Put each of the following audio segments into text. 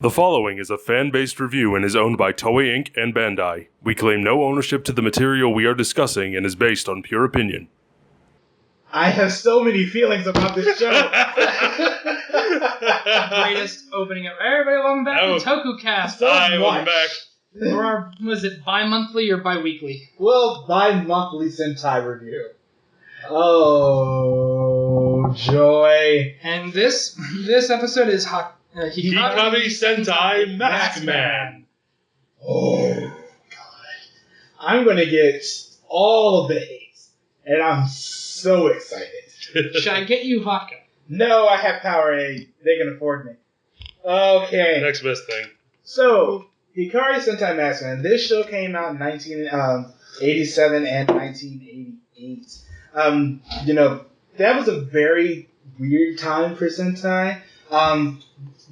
The following is a fan-based review and is owned by Toei Inc. and Bandai. We claim no ownership to the material we are discussing and is based on pure opinion. I have so many feelings about this show. Greatest opening ever. Everybody, welcome back to Tokucast. Hi, welcome back. Or was it bi-monthly or bi-weekly? Well, bi-monthly Sentai review. Oh, joy. And this episode is Hikari Sentai Maskman. Oh, God. I'm going to get all of the hate, and I'm so excited. Should I get you vodka? No, I have Powerade. They can afford me. Okay. Next best thing. So, Hikari Sentai Maskman. This show came out in 1987 and 1988. That was a very weird time for Sentai.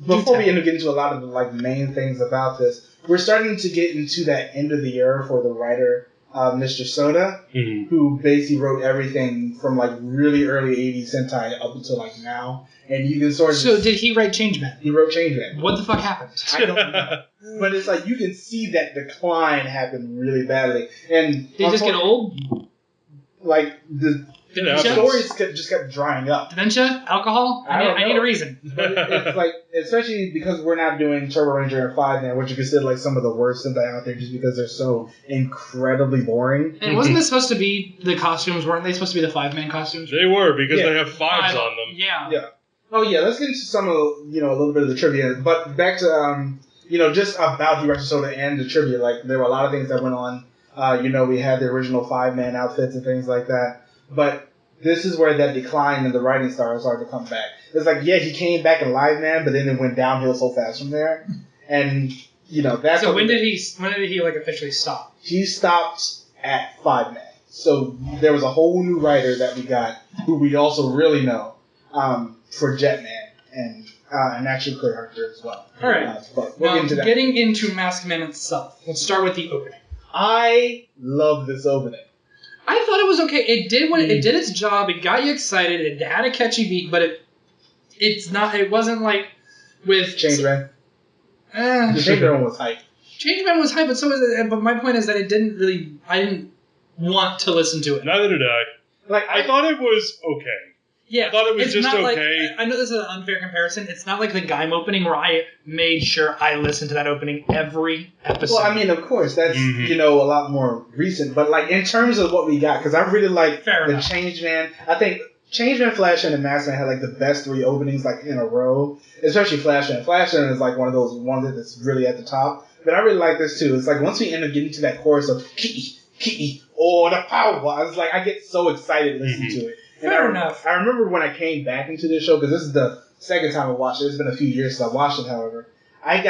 Before we end up getting into a lot of the main things about this, we're starting to get into that end of the era for the writer Mr. Soda, who basically wrote everything from really early 80s Sentai up until now. And you can sort of... So did he write Changeman? He wrote Changeman. What the fuck happened? I don't know. But it's you can see that decline happen really badly. And Did he just get old? The stories just kept drying up. Dementia? Alcohol? I need a reason. But it's especially because we're not doing Turbo Ranger and 5-Man, which are considered some of the worst Sentai out there just because they're so incredibly boring. And wasn't this supposed to be the costumes? Weren't they supposed to be the 5-man costumes? They were, because they have fives on them. Yeah. Oh yeah, let's get into some of a little bit of the trivia. But back to just about the Soda and the trivia. There were a lot of things that went on. We had the original 5-man outfits and things like that. But this is where that decline in the writing style started to come back. It's he came back in Live Man, but then it went downhill so fast from there. And that's so when did he officially stop? He stopped at 5-man. So there was a whole new writer that we got, who we also really know for Jetman and an action character as well. All right. But we'll get into that. Getting into Maskman itself, let's start with the opening. I love this opening. I thought it was okay. It did it did its job. It got you excited. It had a catchy beat, but it's not. It wasn't with Changeman. The Changeman was hype. Changeman was hype, but so was it. But my point is that it didn't really. I didn't want to listen to it. Neither did I. I thought it was okay. Yeah, I thought it was just okay. I know this is an unfair comparison. It's not like the Gaim opening where I made sure I listened to that opening every episode. Well, of course, that's, a lot more recent. But, in terms of what we got, because I really like the Changeman. I think Changeman, Flashman, and Maskman had, the best three openings, in a row. Especially Flashman. Flashman is, one of those ones that's really at the top. But I really like this, too. It's once we end up getting to that chorus of Ki, oh, the power. I was I get so excited listening to it. Fair enough. I remember when I came back into this show, because this is the second time I watched it. It's been a few years since I watched it, however. I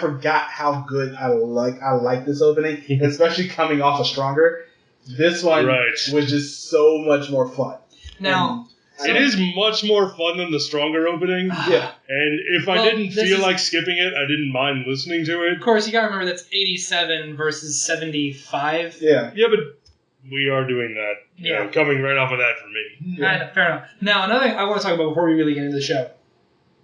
forgot how good I like this opening, especially coming off of Stronger. This one was just so much more fun. Now, it is much more fun than the Stronger opening. Yeah. And if I didn't feel like skipping it, I didn't mind listening to it. Of course, you gotta remember that's 87 versus 75. Yeah. Yeah, but we are doing that. Coming right off of that for me. Yeah. Fair enough. Now, another thing I want to talk about before we really get into the show.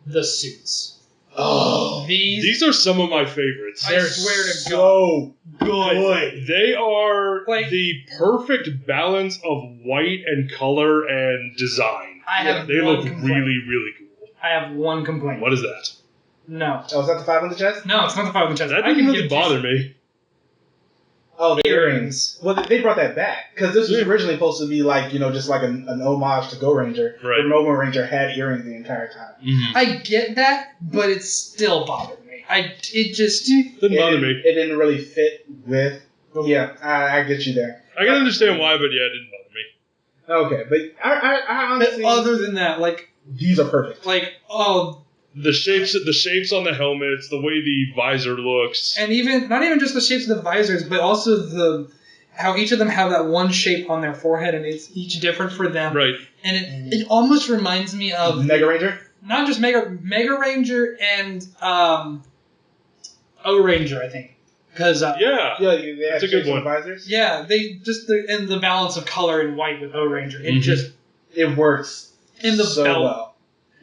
The suits. Oh. These are some of my favorites. I swear to so good. They are the perfect balance of white and color and design. They look really, really cool. I have one complaint. What is that? No. Oh, is that the 5 on the chest? No, it's not the 5 on the chest. That didn't really bother me. Oh, the earrings. Well, they brought that back. Because this was originally supposed to be just an homage to Go Ranger. Right. Where Go Ranger had earrings the entire time. Mm-hmm. I get that, but it still bothered me. It just... Didn't bother me. It didn't really fit with... Yeah, I get you there. I can understand why, but it didn't bother me. Okay, but I honestly... Other than that, these are perfect. The shapes on the helmets, the way the visor looks. And not even just the shapes of the visors, but also how each of them have that one shape on their forehead, and it's each different for them. Right. And it almost reminds me of... Mega Ranger? Not just Mega Ranger and O Ranger, I think. Because they that's a good one. Visors? Yeah, they just and the balance of color in white with O Ranger. It just it works in the so belt. well.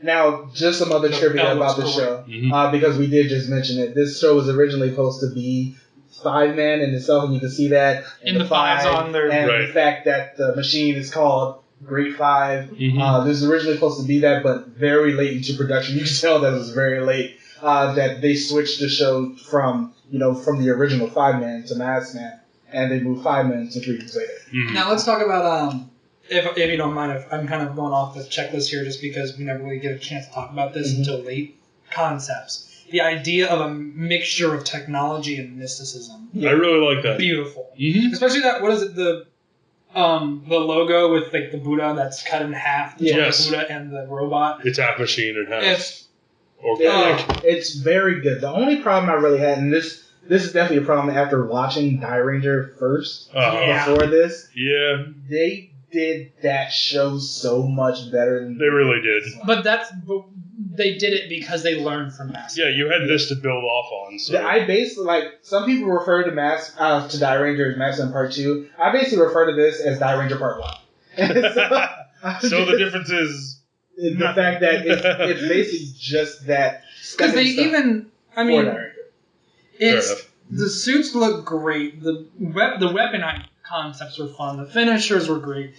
Now, just some other trivia about the show, because we did just mention it. This show was originally supposed to be 5-man in itself, and you can see that in the 5 on there, and the fact that the machine is called Great 5. This was originally supposed to be that, but very late into production. You can tell that it was very late. That they switched the show from the original 5-man to Maskman, and they moved 5-man to 3 years later. Now let's talk about if you don't mind, if I'm kind of going off the checklist here, just because we never really get a chance to talk about this until late. Concepts. The idea of a mixture of technology and mysticism. I really like that. Beautiful. Especially that. What is it? The logo with like the Buddha that's cut in half. The Buddha and the robot. It's half machine and half. It's organic. It's very good. The only problem I really had, and this is definitely a problem after watching Die Ranger first before this. Yeah. They did that show so much better than they really did. But they did it because they learned from Mask. Yeah, you had this to build off on. So I basically some people refer to Die Ranger as Maskman Part 2. I basically refer to this as Die Ranger Part 1. So the difference is the fact that it's basically just that. Because the suits look great. The weapon concepts were fun. The finishers were great.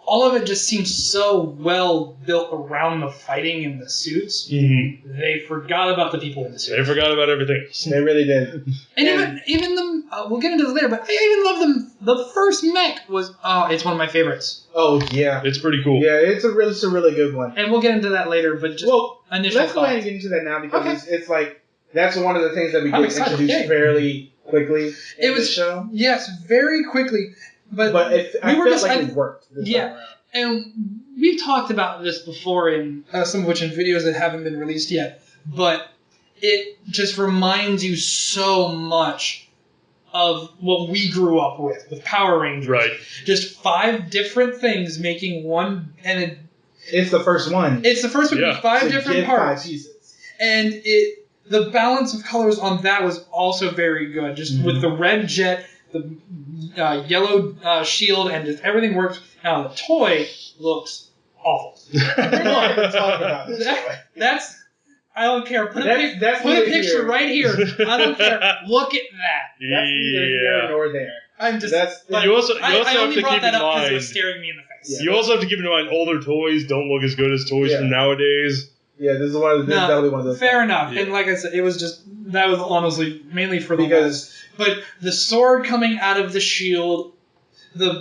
All of it just seems so well built around the fighting in the suits. They forgot about the people in the suits. They forgot about everything. They really did. And even we'll get into this later, but I even love them. The first mech it's one of my favorites. Oh yeah, it's pretty cool. Yeah, it's a really good one. And we'll get into that later, but just initial let's go ahead and get into that now because it's like that's one of the things that we get introduced fairly quickly in the show. Yes, very quickly. But I felt like it worked. And we've talked about this before in some of which in videos that haven't been released yet. But it just reminds you so much of what we grew up with Power Rangers. Right. Just 5 different things making one, and it's the first one. It's the first one with 5 different parts. 5 pieces. And the balance of colors on that was also very good. Just with the red jet, the yellow shield, and just everything works. Now the toy looks awful. We won't even talk about this toy. I don't care. Put a picture right here. I don't care. Look at that. That's neither here nor there. I'm just. You also I have only to brought keep that in up because mind. it was staring me in the face. Yeah. You also have to keep in mind older toys don't look as good as toys from nowadays. Yeah, this is definitely one of those. Fair enough. Yeah. And like I said, it was that was honestly mainly for but the sword coming out of the shield, the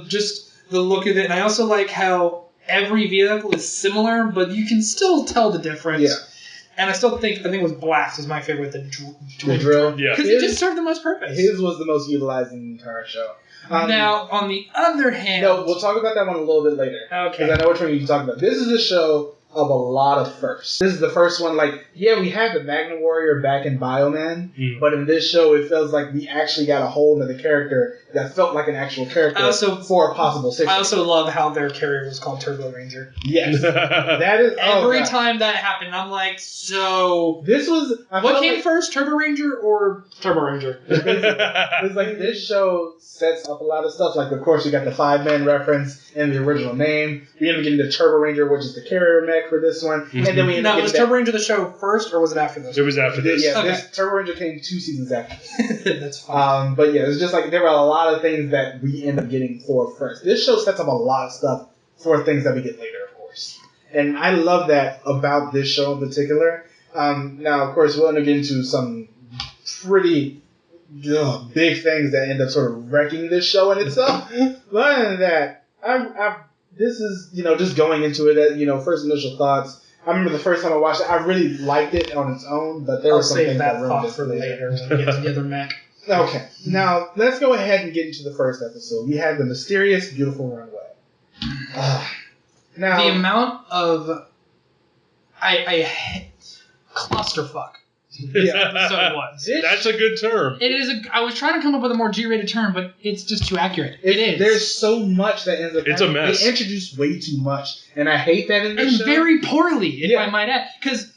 look of it, and I also like how every vehicle is similar, but you can still tell the difference. Yeah. And I think it was Blast was my favorite. The drill. Yeah. Because it just served the most purpose. His was the most utilized in the entire show. Now, on the other hand... No, we'll talk about that one a little bit later. Okay. Because I know which one you can talk about. This is a show of a lot of firsts. This is the first one, we had the Magna Warrior back in Bioman, but in this show it feels like we actually got a hold of the character that felt like an actual character for a possible sequel. I also love how their carrier was called Turbo Ranger. Yes. That is... Every time that happened, I'm like, so... This was... What came first, Turbo Ranger or Turbo Ranger? It's like this show sets up a lot of stuff. Like, of course, you got the 5-man reference in the original name. We end up getting the Turbo Ranger, which is the carrier mech for this one. And then we end up getting... was Turbo Ranger the show first, or was it after this? It was after this. Yeah, this Turbo Ranger came 2 seasons after. That's fine. But yeah, it's just like there were a lot of things that we end up getting for first. This show sets up a lot of stuff for things that we get later, of course. And I love that about this show in particular. Now, of course, we'll end up getting into some pretty big things that end up sort of wrecking this show in itself. But other than that, this is, just going into it at, first initial thoughts. I remember the first time I watched it, I really liked it on its own, but there were some things that ruined it for later when we get to the other mech. Okay, now let's go ahead and get into the first episode. We had the mysterious, beautiful runway. Now the amount of clusterfuck. Yeah, episode was. That's a good term. It is. I was trying to come up with a more G-rated term, but it's just too accurate. It is. There's so much that ends up. It's a mess. They introduce way too much, and I hate that in this show. And very poorly, if I might add, because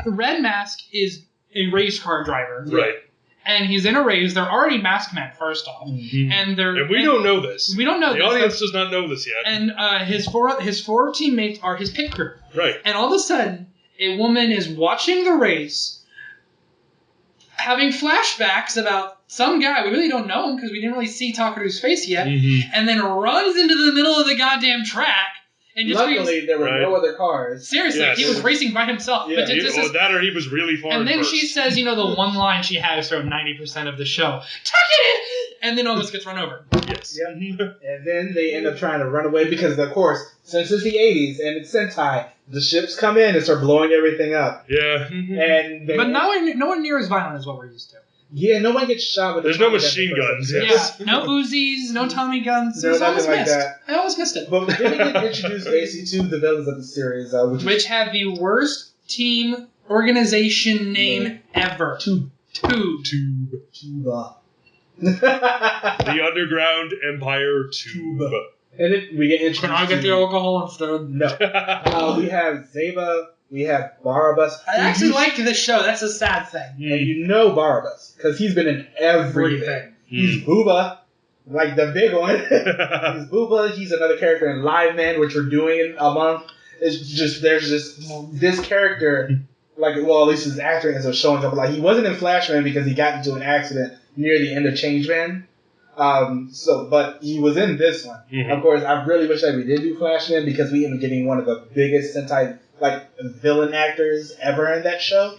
Red Mask is a race car driver, right? and he's in a race. They're already Maskman, first off. Mm-hmm. And we don't know this. We don't know the this. The audience does not know this yet. And his four teammates are his pit crew. Right. And all of a sudden, a woman is watching the race, having flashbacks about some guy. We really don't know him because we didn't really see Takeru's face yet. Mm-hmm. And then runs into the middle of the goddamn track. And just luckily, there were no other cars. Seriously, he was racing by himself. Yeah. That or he was really far. And then first. she says, the one line she has throughout 90% of the show, Takeda! And then almost gets run over. Yes. Yep. And then they end up trying to run away because, of course, since it's the 80s and it's Sentai, the ships come in and start blowing everything up. Yeah. But no one near as violent as what we're used to. Yeah, no one gets shot with. There's no machine guns. Yes. Yeah, no Uzis, no Tommy guns. No, nothing like that. I almost missed it. But then we get introduced basically to the villains of the series, which have the worst team organization name ever. Tube. The Underground Empire Tube. And then we get introduced. Can I get the alcohol instead? No. We have Zeba. We have Barabbas. I actually liked this show. That's a sad thing. And Barabbas, because he's been in everything. He's Booba, like the big one. He's Booba. He's another character in Live Man, which we're doing in a month. It's just, there's just this character, at least his actor ends up showing up. Like, he wasn't in Flashman because he got into an accident near the end of Changeman. But he was in this one. Mm-hmm. Of course, I really wish that we did do Flashman because we ended up getting one of the biggest Sentai villain actors ever in that show.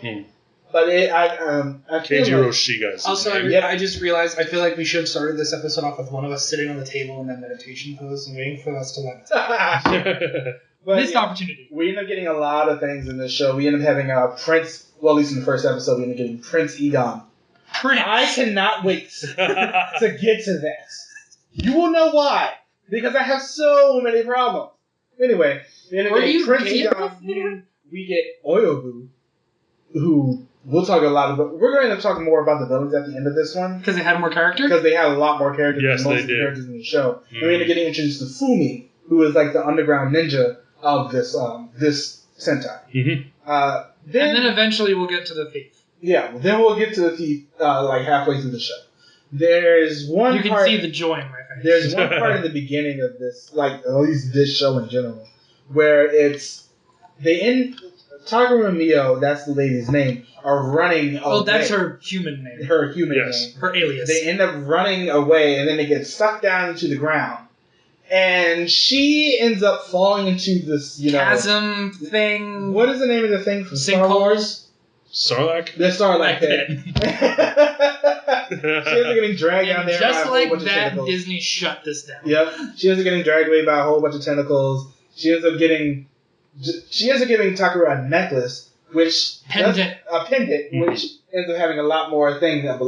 But Keijiro Shiga. Also, I just realized I feel like we should have started this episode off with one of us sitting on the table in that meditation pose and waiting for us to missed opportunity. We end up getting a lot of things in this show. We end up having Prince. Well, at least in the first episode, we end up getting Prince Egon. I cannot wait to get to this. You will know why. Because I have so many problems. Anyway, we end up getting Prince Egon. We get Oyobu, who we'll talk a lot about. We're going to talk more about the villains at the end of this one. Because they had more characters? Because they had a lot more characters than most of the characters in the show. And we end up getting introduced to Fumi, who is like the underground ninja of this Sentai. Mm-hmm. And then eventually we'll get to the thief. Yeah, then we'll get to the thief halfway through the show. There's one part... You can see the joy in my face. There's one part in the beginning of this, at least this show in general, where Takeru and Mio, that's the lady's name, are running away. Oh, that's her human name. Her human name. Her alias. They end up running away, and then they get sucked down into the ground. And she ends up falling into this, chasm thing. What is the name of the thing from Star Wars? Sarlacc? The Sarlacc pit. She ends up getting dragged down there just by a whole bunch like that, of tentacles. Disney shut this down. Yep. She ends up getting dragged away by a whole bunch of tentacles. She ends up giving Takeru a necklace, which... A pendant, which ends up having a lot more thing that,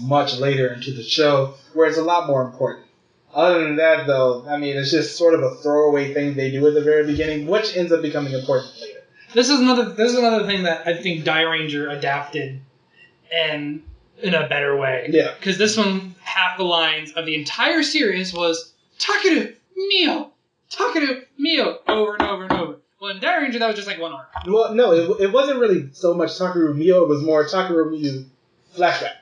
much later into the show, where it's a lot more important. Other than that, though, it's just sort of a throwaway thing they do at the very beginning, which ends up becoming important later. This is another thing that I think Die Ranger adapted and in a better way. Yeah. Because this one, half the lines of the entire series was Takeru, Mio, over and over and over. Well, in Die Ranger, that was just like one arc. Well, no, it wasn't really so much Takeru Mio, it was more Takeru Mio flashback.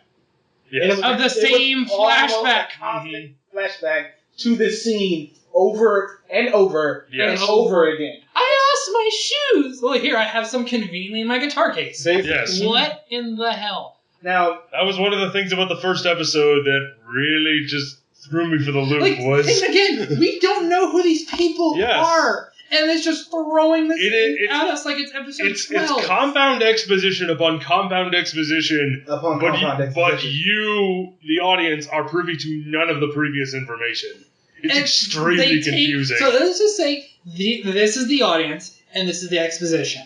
Yes. Of the same flashback. Constant flashback to this scene over and over and over again. I lost my shoes. Well, here I have some conveniently in my guitar case. Yes. What in the hell? Now that was one of the things about the first episode that really just threw me for the loop. And again, we don't know who these people are. And it's just throwing this at us like it's episode 12. It's compound exposition upon compound exposition. But you, the audience, are privy to none of the previous information. It's extremely confusing. So let's just say this is the audience and this is the exposition.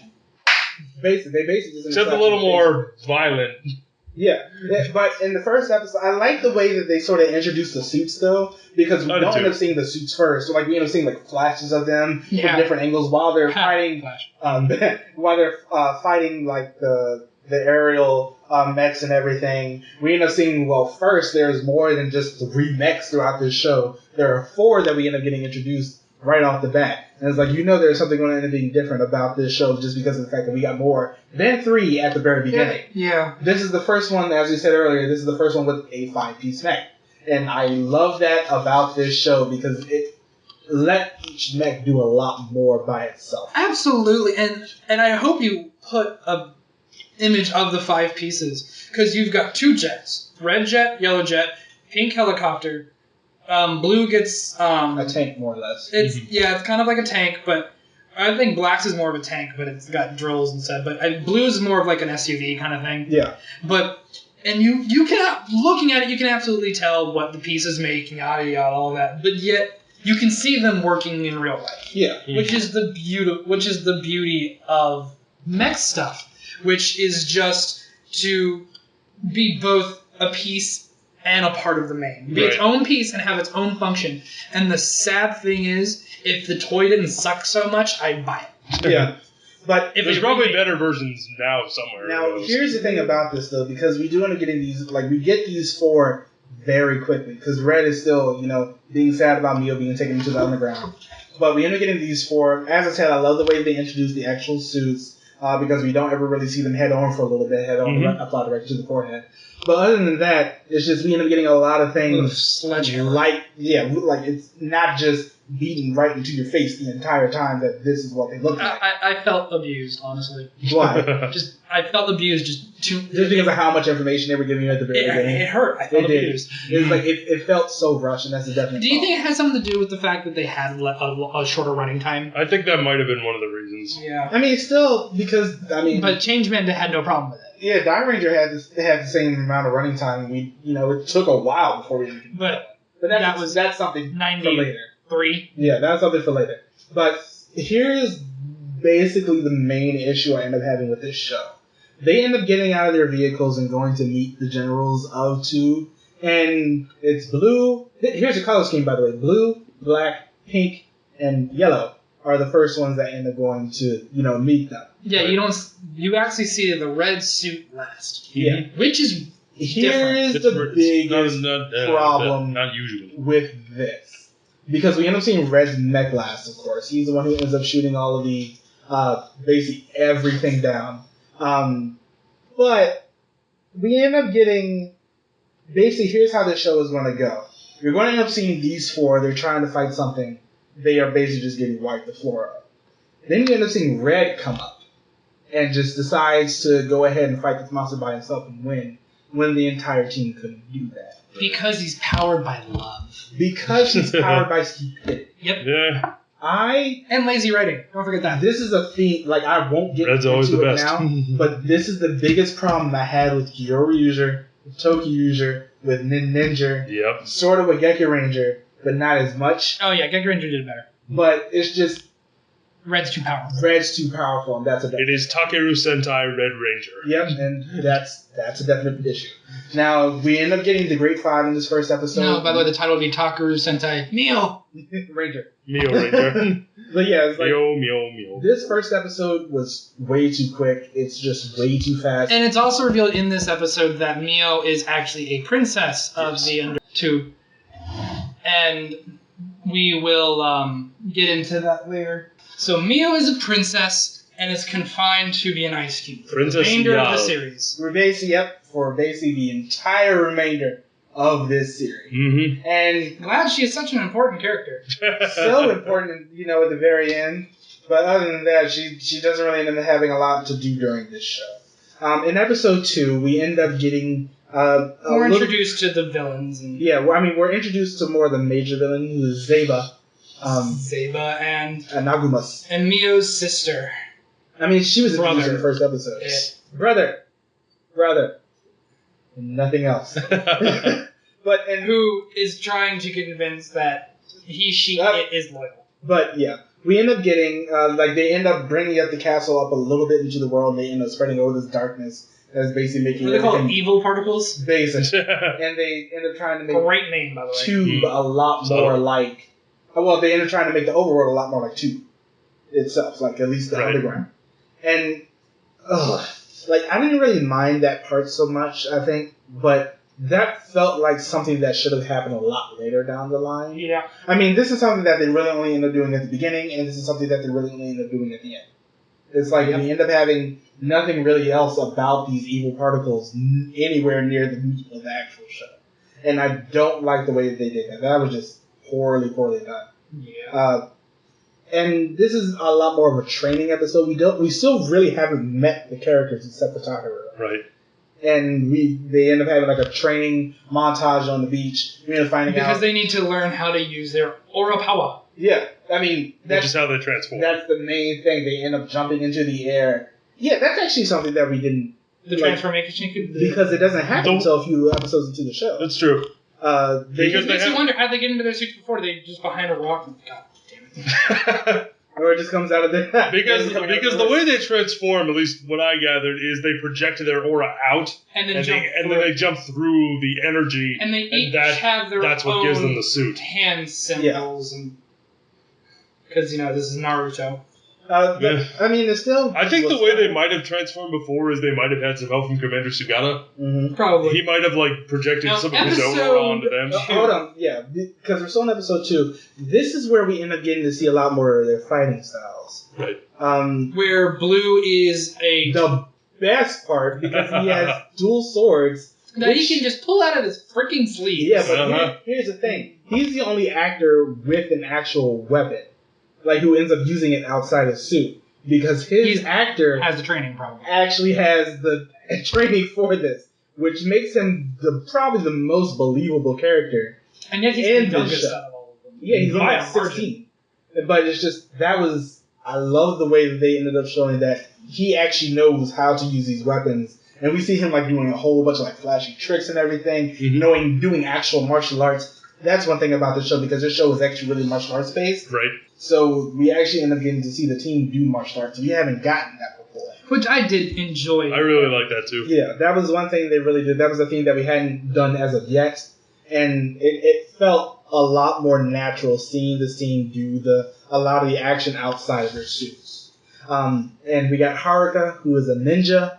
They basically just a little more violent. Yeah, but in the first episode, I like the way that they sort of introduced the suits, though, because we don't end up seeing the suits first. So, we end up seeing flashes of them from different angles while they're fighting. While they're fighting the aerial mechs and everything. We end up seeing first there's more than just 3 mechs throughout this show. There are 4 that we end up getting introduced right off the bat. And it's like, there's something going to end up being different about this show just because of the fact that we got more than 3 at the very beginning. Yeah. This is the first one, as we said earlier, this is the first one with a 5-piece mech. And I love that about this show because it let each mech do a lot more by itself. Absolutely. And I hope you put a image of the 5 pieces because you've got 2 jets. Red jet, yellow jet, pink helicopter. Blue gets a tank, more or less. It's kind of like a tank, but I think Black's is more of a tank, but it's got drills instead. But Blue's is more of like an SUV kind of thing. Yeah. And you can, looking at it, you can absolutely tell what the piece is making, yada yada, all that. But yet you can see them working in real life. Yeah. Which is the beauty of mech stuff, which is just to be both a piece and a part of the main. Be its own piece and have its own function. And the sad thing is, if the toy didn't suck so much, I'd buy it. Yeah. But there's probably better versions now somewhere. Now, here's the thing about this, though, because we do end up getting these, we get these 4 very quickly, because Red is still, being sad about Mio being taken into the underground. But we end up getting these 4. As I said, I love the way they introduce the actual suits, because we don't ever really see them head on for a little bit, apply directly to the forehead. But other than that, it's just we end up getting a lot of things it's not just beating right into your face the entire time that this is what they look like. I felt abused, honestly. Why? I felt abused just because of how much information they were giving you at the very beginning. It hurt. I felt abused. It's like it felt so rushed, and that's a definite. Do you think it has something to do with the fact that they had a shorter running time? I think that might have been one of the reasons. Yeah. I mean, still because but Changeman had no problem with it. Yeah, Die Ranger had the same amount of running time. It took a while before we. But that's something for later. 3. Yeah, that's something for later. But here's basically the main issue I end up having with this show. They end up getting out of their vehicles and going to meet the generals of 2. And it's blue. Here's the color scheme, by the way. Blue, black, pink, and yellow are the first ones that end up going to, meet them. Yeah, you actually see the red suit last. Yeah. Which is Here's the biggest problem not usually with this. Because we end up seeing Red's mech last, of course. He's the one who ends up shooting all of the, basically everything down. But we end up getting, basically, here's how this show is going to go. You're going to end up seeing these 4. They're trying to fight something. They are basically just getting wiped the floor up. Then you end up seeing Red come up and just decides to go ahead and fight this monster by himself and win when the entire team couldn't do that. Because he's powered by love. Because he's powered by stupidity. Yep. Yeah. And lazy writing. Don't forget that. This is a theme, I won't get into it now, but this is the biggest problem I had with Kyoryuger, with Tokucast, with Ninja. Yep. Sort of with Gekko Ranger, but not as much. Oh yeah, Gekko Ranger did better. But it's just Red's too powerful. Red's too powerful, and that's a definite. It is Takeru Sentai Red Ranger. Yep, and that's a definite issue. Now, we end up getting the Great 5 in this first episode. No, by the way, the title would be Takeru Sentai Mio Ranger. Mio Ranger. But yeah, it's Mio. This first episode was way too quick. It's just way too fast. And it's also revealed in this episode that Mio is actually a princess of the Under 2. And we will get into that later. So Mio is a princess and is confined to be an ice cube for the remainder of the series. For basically the entire remainder of this series. Mm-hmm. And glad she is such an important character. So important, at the very end. But other than that, she doesn't really end up having a lot to do during this show. In episode 2, we end up getting... we're introduced to the villains. We're introduced to more of the major villain, who is Zeba. Zeba and Nagumas. And Mio's sister. She was introduced in the first episode. Brother. Nothing else. But who is trying to convince that she is loyal. But yeah, we end up getting they end up bringing up the castle up a little bit into the world. And they end up spreading over this darkness that's basically making. What are they called? Evil particles. Basically, and they end up trying to make great name, by the way. Tube a lot more like. Well, they end up trying to make the overworld a lot more like Tube itself, at least the underground. And I didn't really mind that part so much, I think, but that felt like something that should have happened a lot later down the line. Yeah. I mean, this is something that they really only end up doing at the beginning, and this is something that they really only end up doing at the end. It's like we end up having nothing really else about these evil particles anywhere near the meat of the actual show. And I don't like the way that they did that. That was just poorly done. Yeah. And this is a lot more of a training episode. We still really haven't met the characters except for Takara. Right. And they end up having like a training montage on the beach. We end up finding out because they need to learn how to use their aura power. Yeah, I mean that's just how they transform. That's the main thing. They end up jumping into the air. Yeah, that's actually something that we didn't. The transformation because it doesn't happen until a few episodes into the show. That's true. It makes you wonder how they get into their suits before they just behind a rock. God damn it. Or it just comes out of their... because the way they transform, at least what I gathered, is they project their aura out and then they jump through the energy. And they each have their that's what gives them the suit. Hand symbols. Because, this is Naruto. I mean, it's still... I think the way they might have transformed before is they might have had some help from Commander Sugata. Mm-hmm. Probably. He might have, projected some of his aura onto them. Hold on, yeah. Because we're still in episode 2. This is where we end up getting to see a lot more of their fighting styles. Right. Where Blue is the best part, because he has dual swords. That he can just pull out of his freaking sleeve. Yeah, but here's the thing. He's the only actor with an actual weapon. Who ends up using it outside his suit. Because his actor... has the training, probably. Actually has the training for this. Which makes him probably the most believable character. And yet he's the youngest out of all of them. Yeah, he's only 16. But it's just... I love the way that they ended up showing that he actually knows how to use these weapons. And we see him doing a whole bunch of flashy tricks and everything. Mm-hmm. Doing actual martial arts. That's one thing about this show, because this show is actually really martial arts based. Right. So we actually end up getting to see the team do martial arts. We haven't gotten that before. Which I did enjoy. I really like that too. Yeah, that was one thing they really did. That was a thing that we hadn't done as of yet. And it felt a lot more natural seeing this team do a lot of the action outside of their suits. And we got Haruka, who is a ninja.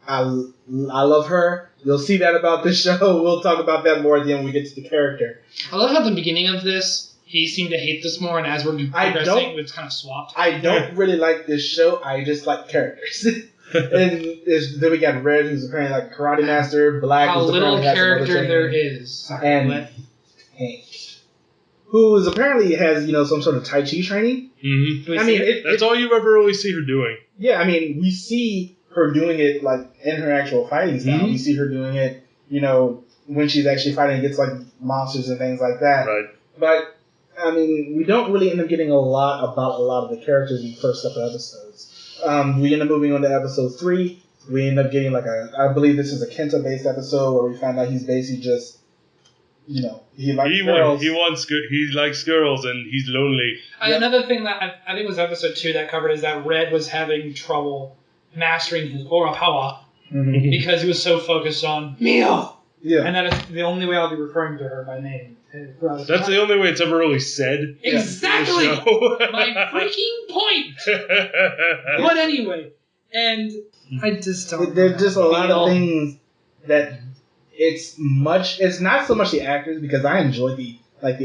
I love her. You'll see that about this show. We'll talk about that more at the end when we get to the character. I love how at the beginning of this, he seemed to hate this more, and as we're progressing, it's kind of swapped. I don't really like this show. I just like characters. And then we got Red, who's apparently a karate master. Black, how who's little apparently character there is. And Hank, who apparently has some sort of Tai Chi training. Mm-hmm. I mean, that's all you ever really see her doing. Yeah, I mean, we see her doing it in her actual fighting style. Mm-hmm. You see her doing it, when she's actually fighting against monsters and things like that. Right. But I mean, we don't really end up getting a lot about a lot of the characters in the first couple episodes. We end up moving on to episode 3. We end up getting I believe this is a Kenta based episode where we find out he's basically just, he likes girls. He likes girls and he's lonely. Another thing that I think was episode 2 that covered is that Red was having trouble mastering his aura power because he was so focused on Mio. Yeah. And that is the only way I'll be referring to her by name. That's the only way it's ever really said. Exactly! My freaking point! But anyway, and I just don't... There's just a lot of things that it's not so much the actors, because I enjoy the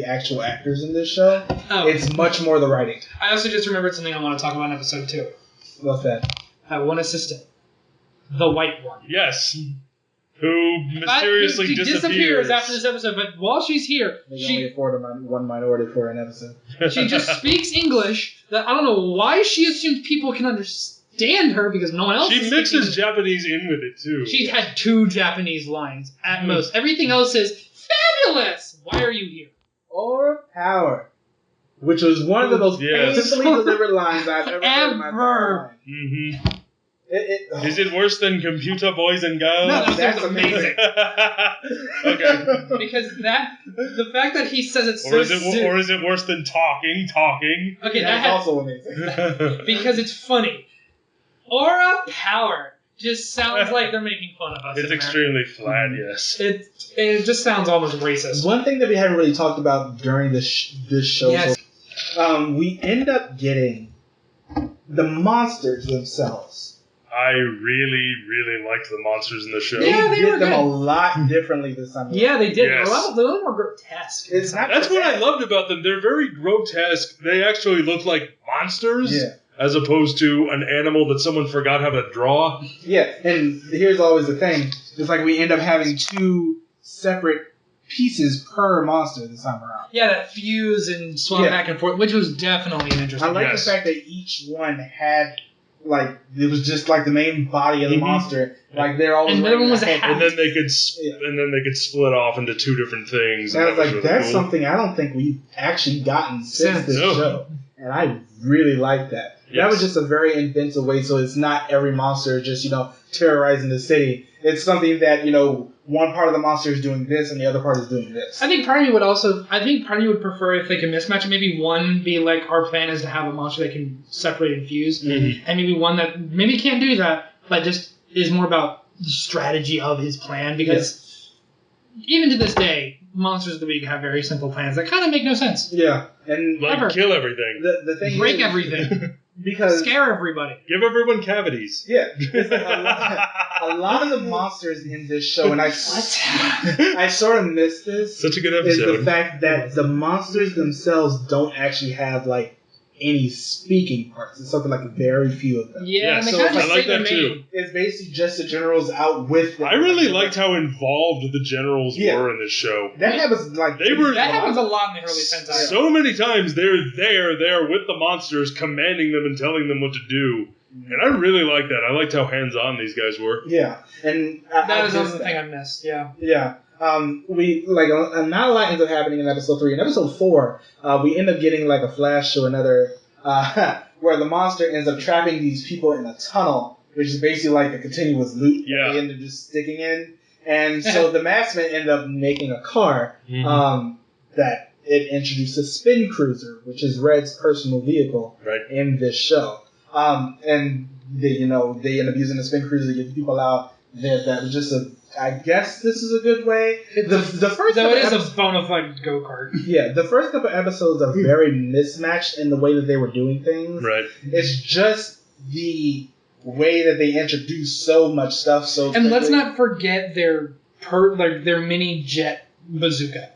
actual actors in this show. Oh. It's much more the writing. I also just remembered something I want to talk about in episode 2. What's that? One assistant. The white one. Yes. Who mysteriously she disappears after this episode, but while she's here... They can only afford one minority for an episode. She just speaks English. That I don't know why she assumes people can understand her, because no one else She mixes Japanese in with it, too. She had 2 Japanese lines, at most. Everything else is, fabulous! Why are you here? Aura power. Which was one of the most painfully delivered lines I've ever heard in my entire life. Mm-hmm. Is it worse than Computer Boys and Girls? No, that's amazing. Okay. Because the fact that he says it's or is it worse than talking? Okay, that's also amazing. Because it's funny. Aura power just sounds like they're making fun of us. It's extremely flat, yes. It just sounds almost racist. One thing that we haven't really talked about during this show, we end up getting the monsters themselves I really, really liked the monsters in the show. Yeah, they did them a lot differently this time. Yeah, they did. Yes. They're a little more grotesque. That's what I loved about them. They're very grotesque. They actually look like monsters. Yeah. As opposed to an animal that someone forgot how to draw. Yeah, and here's always the thing. It's like we end up having 2 separate pieces per monster this time around. Yeah, that fuse and swap back and forth, which was definitely interesting. I like the fact that each one had, like, it was just like the main body of the monster. Like, they're always and then was and then they could split off into 2 different things. And I was like, really that's cool. Something I don't think we've actually gotten since this show. And I really like that. Yes. That was just a very inventive way, so it's not every monster just, terrorizing the city. It's something that, one part of the monster is doing this and the other part is doing this. I think part of me would prefer if they could mismatch it. Maybe one be like, our plan is to have a monster that can separate and fuse, and maybe one that maybe can't do that, but just is more about the strategy of his plan, because even to this day, monsters of the week have very simple plans that kind of make no sense. Yeah. And kill everything. The thing break everything. Because scare everybody. Give everyone cavities. Yeah. It's like a lot of the monsters in this show, and I sort of missed this. Such a good episode. Is the fact that the monsters themselves don't actually have, like, any speaking parts. It's something like very few of them. Yeah, and they kind of I like that too. It's basically just the generals out with them. I really liked how involved the generals were in this show. That happens happens a lot in the early Sentai. So many times they're there with the monsters, commanding them and telling them what to do. And I really liked that. I liked how hands-on these guys were. Yeah, and that is another thing I missed. Yeah. Yeah. We not a lot ends up happening in episode 3. In episode 4, we end up getting like a flash to another where the monster ends up trapping these people in a tunnel, which is basically like a continuous loop. Yeah. They end up just sticking in, and so the Maskmen end up making a car that it introduced a spin cruiser, which is Red's personal vehicle in this show. And they end up using the spin cruiser to get people out. That was just I guess this is a good way. The first though it is a bona fide go-kart. Yeah, the first couple episodes are very mismatched in the way that they were doing things. Right. It's just the way that they introduce so much stuff so quickly. And let's not forget their mini jet bazooka.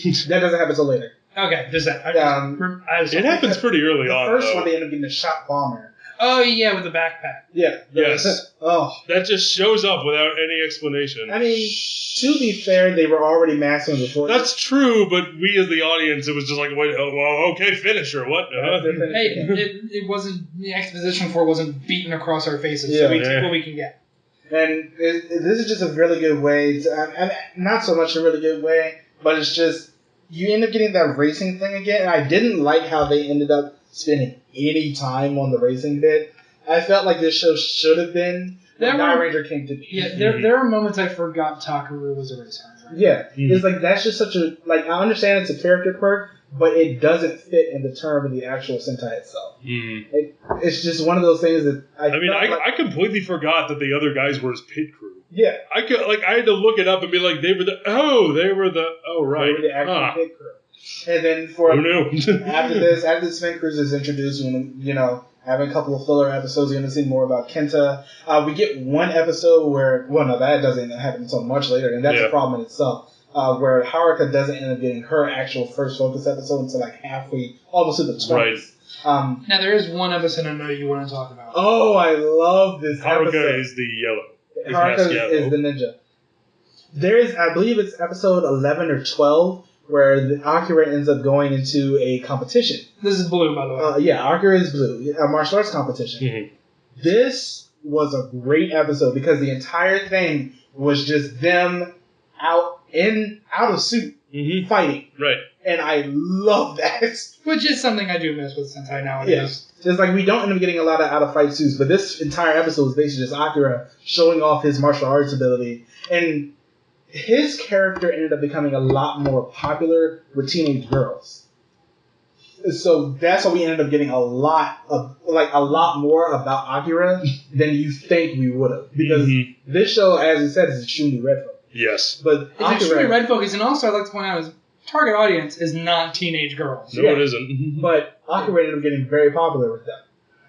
That doesn't happen until later. Okay, does that? It happens pretty early on. The first one, they end up getting a shot bomber. Oh, yeah, with the backpack. Yeah. Yes. That just shows up without any explanation. I mean, to be fair, they were already Maskman before. That's true, but we as the audience, it was just like, wait, okay, finisher, what? Hey, it wasn't, the exposition for it wasn't beaten across our faces, so we take what we can get. And this is just a really good way, not so much a really good way, but it's just, you end up getting that racing thing again, and I didn't like how they ended up spending any time on the racing bit. I felt like this show should have been when Guy Ranger came to be. Yeah, there are moments I forgot Takaru was a racer. Yeah, it's like that's just such a I understand it's a character quirk, but it doesn't fit in the term of the actual Sentai itself. It's just one of those things that I completely forgot that the other guys were his pit crew. Yeah, I had to look it up and be like, they were the right, they were the actual pit crew. And then after the spin cruiser is introduced, having a couple of filler episodes, you're going to see more about Kenta. We get one episode where, that doesn't happen until much later, and that's a problem in itself, where Haruka doesn't end up getting her actual first focus episode until like halfway, almost to the 20s. Right. Now, there is one episode I know you want to talk about. Oh, I love this episode. Haruka is the yellow. Haruka is the ninja. There is, I believe it's episode 11 or 12, where the Akira ends up going into a competition. This is blue, by the way. Akira is blue. A martial arts competition. Mm-hmm. This was a great episode because the entire thing was just them out of suit fighting. Right. And I love that. Which is something I do miss with Sentai nowadays. Yeah. It's like we don't end up getting a lot of out-of-fight suits, but this entire episode is basically just Akira showing off his martial arts ability. And his character ended up becoming a lot more popular with teenage girls. So that's why we ended up getting a lot more about Akira than you think we would have. Because this show, as you said, is extremely red focused. Yes. But it's extremely red focused, and also I'd like to point out is target audience is not teenage girls. No, it isn't. But Akira ended up getting very popular with them.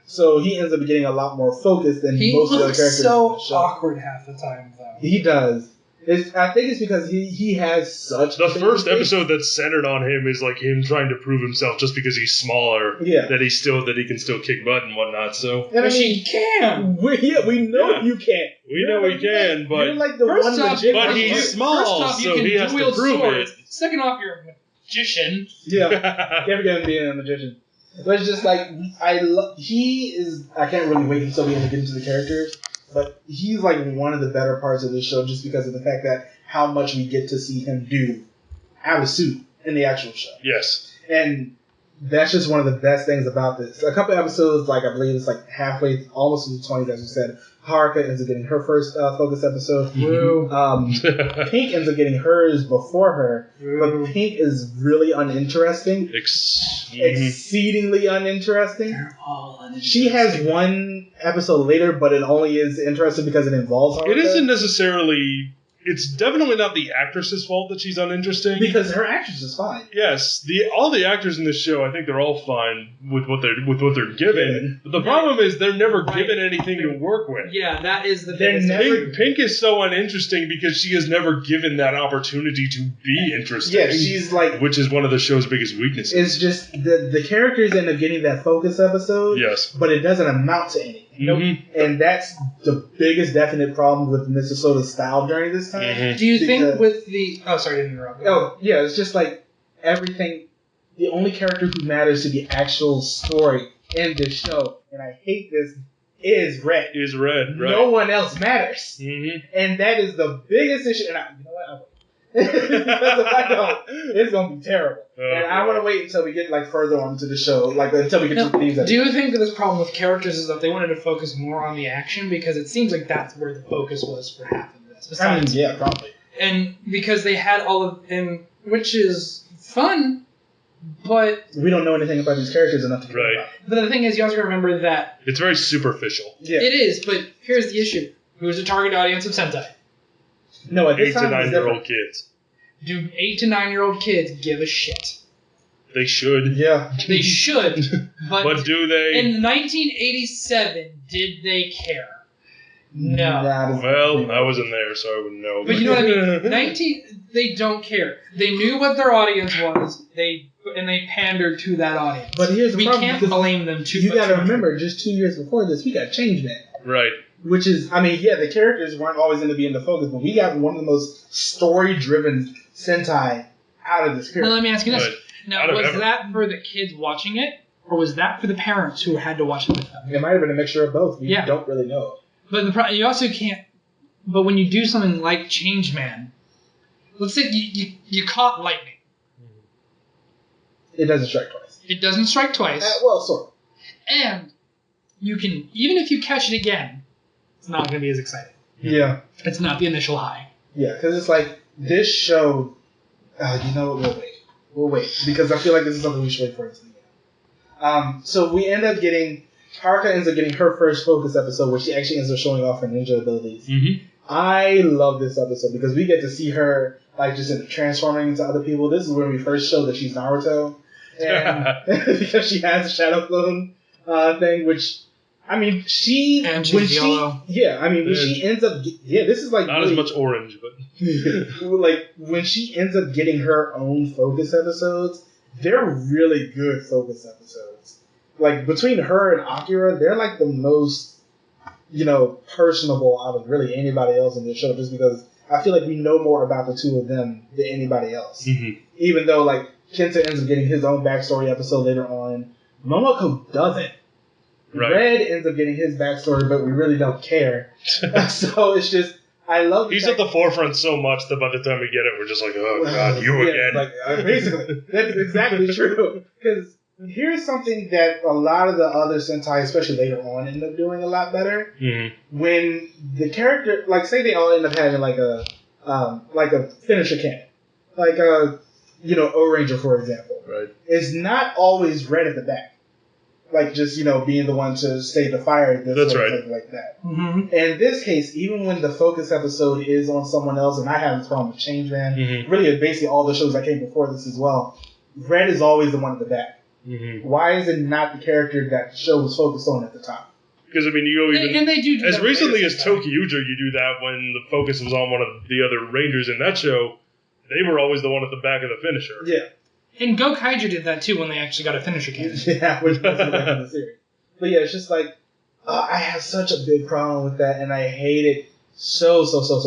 So he ends up getting a lot more focus than most of the other characters. He looks so awkward half the time, though. He does. I think it's because he has such... The first episode that's centered on him is like him trying to prove himself just because he's smaller. Yeah. That he can still kick butt and whatnot, so... And I mean, he can! We know you can. We know he can, but... You're like the first one off, but he's small, off, so he has to prove it. Second off, you're a magician. Yeah. Never gonna be a magician. But it's just like, he is... I can't really wait until we get into the characters. But he's like one of the better parts of this show just because of the fact that how much we get to see him do out of suit in the actual show. Yes. And that's just one of the best things about this. A couple episodes, like I believe it's like halfway, almost to the 20s, as you said, Haruka ends up getting her first focus episode. Pink ends up getting hers before her. But Pink is really uninteresting. Exceedingly uninteresting. They're all uninteresting. She has one episode later, but it only is interesting because it involves Haruka. It isn't necessarily... It's definitely not the actress's fault that she's uninteresting. Because her actress is fine. Yes, all the actors in this show, I think they're all fine with what they're given. But the problem is they're never given anything to work with. Yeah, that is the thing. Pink is so uninteresting because she is never given that opportunity to be interesting. Yeah, she's like... Which is one of the show's biggest weaknesses. It's just the characters end up getting that focus episode. Yes. But it doesn't amount to anything. Mm-hmm. And that's the biggest definite problem with Minnesota's style during this time. Mm-hmm. Do you think with the... Oh, sorry, I didn't interrupt. Oh, yeah, it's just like everything... The only character who matters to the actual story in this show, and I hate this, is Red. Right. No one else matters. Mm-hmm. And that is the biggest issue. And you know what? Because if I don't, it's going to be terrible. And I want to wait until we get further on to the show, until we get to the themes. Do you think that this problem with characters is that they wanted to focus more on the action? Because it seems like that's where the focus was for half of this. Yeah, probably. And because they had all of them, which is fun, but... We don't know anything about these characters enough to care about. But the thing is, you also remember that... It's very superficial. Yeah. It is, but here's the issue. Who's the target audience of Sentai? No, at this 8 to time 9-year-old kids. Do 8 to 9-year-old kids give a shit? They should. Yeah. They should. But do they? In 1987, did they care? No. Well, I wasn't there, so I wouldn't know. But you know what I mean? They don't care. They knew what their audience was. They pandered to that audience. But here's the problem. We can't blame them too much. You got to remember, just 2 years before this, we got Changeman. Right. Which is, the characters weren't always going to be in the focus, but we got one of the most story-driven Sentai out of this period. Now, let me ask you this. Now, was that for the kids watching it, or was that for the parents who had to watch it with them? It might have been a mixture of both. We don't really know. But you also can't... But when you do something like Changeman, let's say you caught lightning. It doesn't strike twice. It doesn't strike twice. Well, sort of. And you can... Even if you catch it again, it's not going to be as exciting. Yeah. It's not the initial high. Yeah, because it's like, this show... you know what? We'll wait. Because I feel like this is something we should wait for. So we end up getting... Haruka ends up getting her first focus episode where she actually ends up showing off her ninja abilities. Mm-hmm. I love this episode because we get to see her just transforming into other people. This is when we first show that she's Naruto. And because she has a Shadow Clone thing, which... when she ends up... this is not really, as much orange, but... when she ends up getting her own focus episodes, they're really good focus episodes. Between her and Akira, they're the most, personable out of really anybody else in this show, just because I feel like we know more about the two of them than anybody else. Mm-hmm. Even though, Kenta ends up getting his own backstory episode later on, Momoko doesn't. Right. Red ends up getting his backstory, but we really don't care. So it's just, I love He's at the forefront so much that by the time we get it, we're just like, oh, God, you again. Basically. That's exactly true. Because here's something that a lot of the other Sentai, especially later on, end up doing a lot better. Mm-hmm. When the character, say they all end up having a finisher cannon. O-Ranger, for example. Right. It's not always Red at the back. Being the one to stay the fire. That's right. Like that. Mm-hmm. In this case, even when the focus episode is on someone else, and I have this problem with Changeman, really basically all the shows that came before this as well, Red is always the one at the back. Mm-hmm. Why is it not the character that the show was focused on at the time? Because, I mean, you go even... And they do as recently as Tokucast, you do that when the focus was on one of the other Rangers in that show. They were always the one at the back of the finisher. Yeah. And Go Kaiju did that, too, when they actually got a finisher cannon. Yeah, which was the back of the series. But yeah, it's just like, I have such a big problem with that, and I hate it so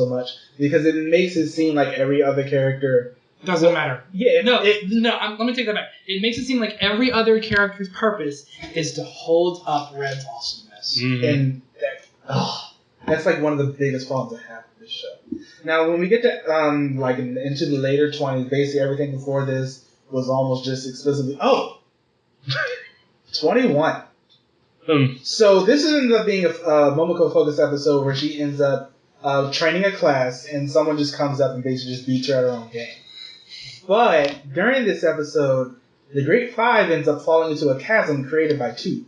much. Because it makes it seem like every other character... Doesn't matter. Yeah. Let me take that back. It makes it seem like every other character's purpose is to hold up Red's awesomeness. Mm-hmm. And that's like one of the biggest problems I have with this show. Now, when we get to into the later 20s, basically everything before this was almost just explicitly 21. So this ends up being a Momoko focused episode where she ends up training a class and someone just comes up and basically just beats her at her own game. But during this episode, the Great Five ends up falling into a chasm created by two.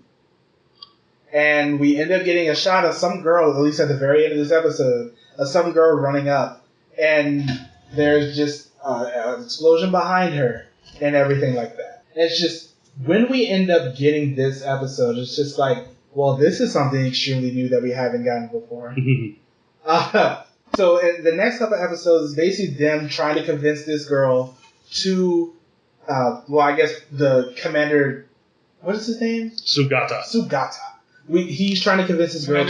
And we end up getting a shot of some girl, at least at the very end of this episode, of some girl running up. And there's just an explosion behind her and everything like that. It's just, when we end up getting this episode, it's just like, well, this is something extremely new that we haven't gotten before. So in the next couple episodes is basically them trying to convince this girl to, I guess the commander, what is his name? Sugata. He's trying to convince this girl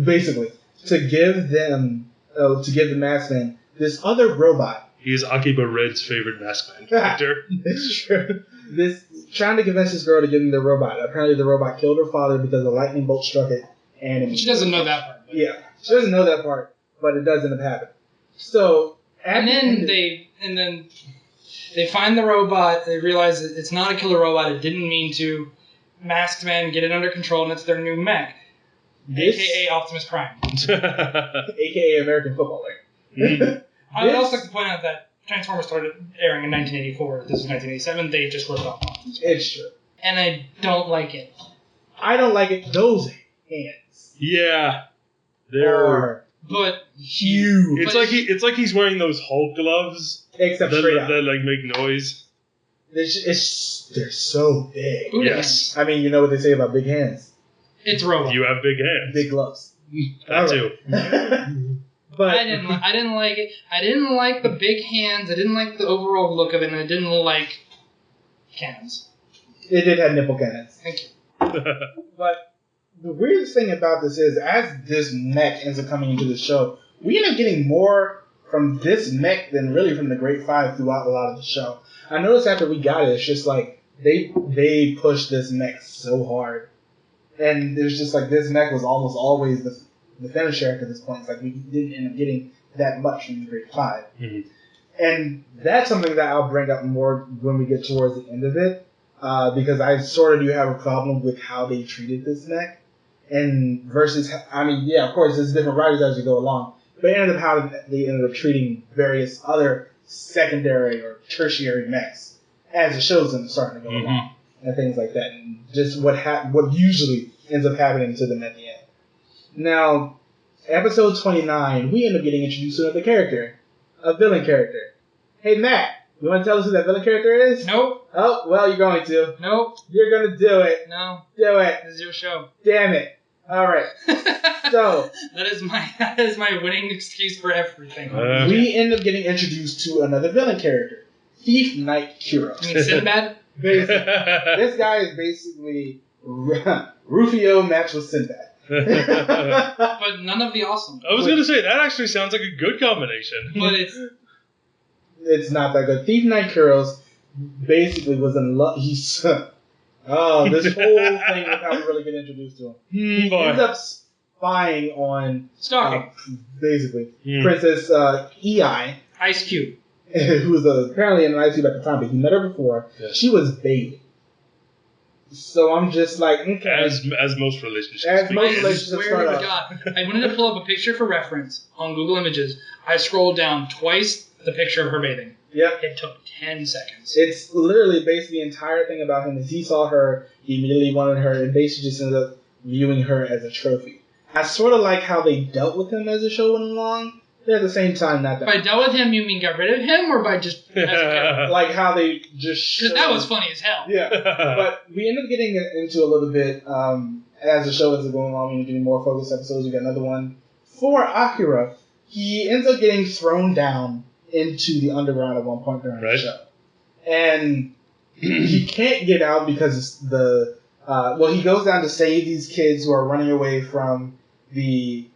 basically to give them, to give the Maskman this other robot. He is Akiba Red's favorite Maskman character. It's true. Trying to convince this girl to give him the robot. Apparently the robot killed her father because a lightning bolt struck it. And she doesn't know that part. Yeah, she doesn't know that part, but it does end up happening. So, and then they find the robot. They realize that it's not a killer robot. It didn't mean to. Masked Man get it under control, and it's their new mech, a.k.a. Optimus Prime, a.k.a. American football player. I would also like to point out that Transformers started airing in 1984. This is 1987. They just ripped off Optimus Prime. It's true, and I don't like it. I don't like it. Those hands. Yeah, they're huge. It's like he's wearing those Hulk gloves, except straight out. That like make noise. They're so big. Yes. I mean, you know what they say about big hands. It's robot. You have big hands. Big gloves. That too. But I didn't like it. I didn't like the big hands. I didn't like the overall look of it, and I didn't like cannons. It did have nipple cannons. Thank you. But the weirdest thing about this is, as this mech ends up coming into the show, we end up getting more from this mech than really from the Great Five throughout a lot of the show. I noticed after we got it, it's just like they pushed this mech so hard, and there's just like this mech was almost always the finisher at this point. It's like we didn't end up getting that much from the Great Five, and that's something that I'll bring up more when we get towards the end of it, because I sort of do have a problem with how they treated this mech, and versus, I mean, yeah, of course, there's different writers as you go along, but it ended up how they ended up treating various other secondary or tertiary mechs as the show's starting to go along and things like that, and just what usually ends up happening to them at the end. Now, episode 29, we end up getting introduced to another character, a villain character. Hey Matt, you want to tell us who that villain character is? Nope. Oh, well, you're going to. Nope. You're going to do it. No. Do it. This is your show. Damn it. All right. So that is my winning excuse for everything. We end up getting introduced to another villain character, Thief Knight Kuro. You mean Sinbad? This guy is basically Rufio matched with Sinbad. But none of the awesome. I was going to say, that actually sounds like a good combination. But it's not that good. Thief Knight Kuros basically was in love. This whole thing with how we really get introduced to him. He ends up spying on stalking, basically Princess EI, Ice Cube, who was apparently in an Ice Cube at the time, but he met her before. Yeah. She was bathing. So I'm just like, okay. As most relationships. As most relationships start out. God, I wanted to pull up a picture for reference on Google Images. I scrolled down twice the picture of her bathing. Yep. It took 10 seconds. It's literally basically the entire thing about him is he saw her, he immediately wanted her, and basically just ended up viewing her as a trophy. I sort of like how they dealt with him as the show went along. at the same time, not that. By dealt with him, you mean got rid of him, or by just like how they just because that was funny as hell. Yeah, but we end up getting into a little bit as the show is going on. We're getting more focused episodes. We got another one for Akira. He ends up getting thrown down into the underground at one point during the show, and he can't get out because he goes down to save these kids who are running away from the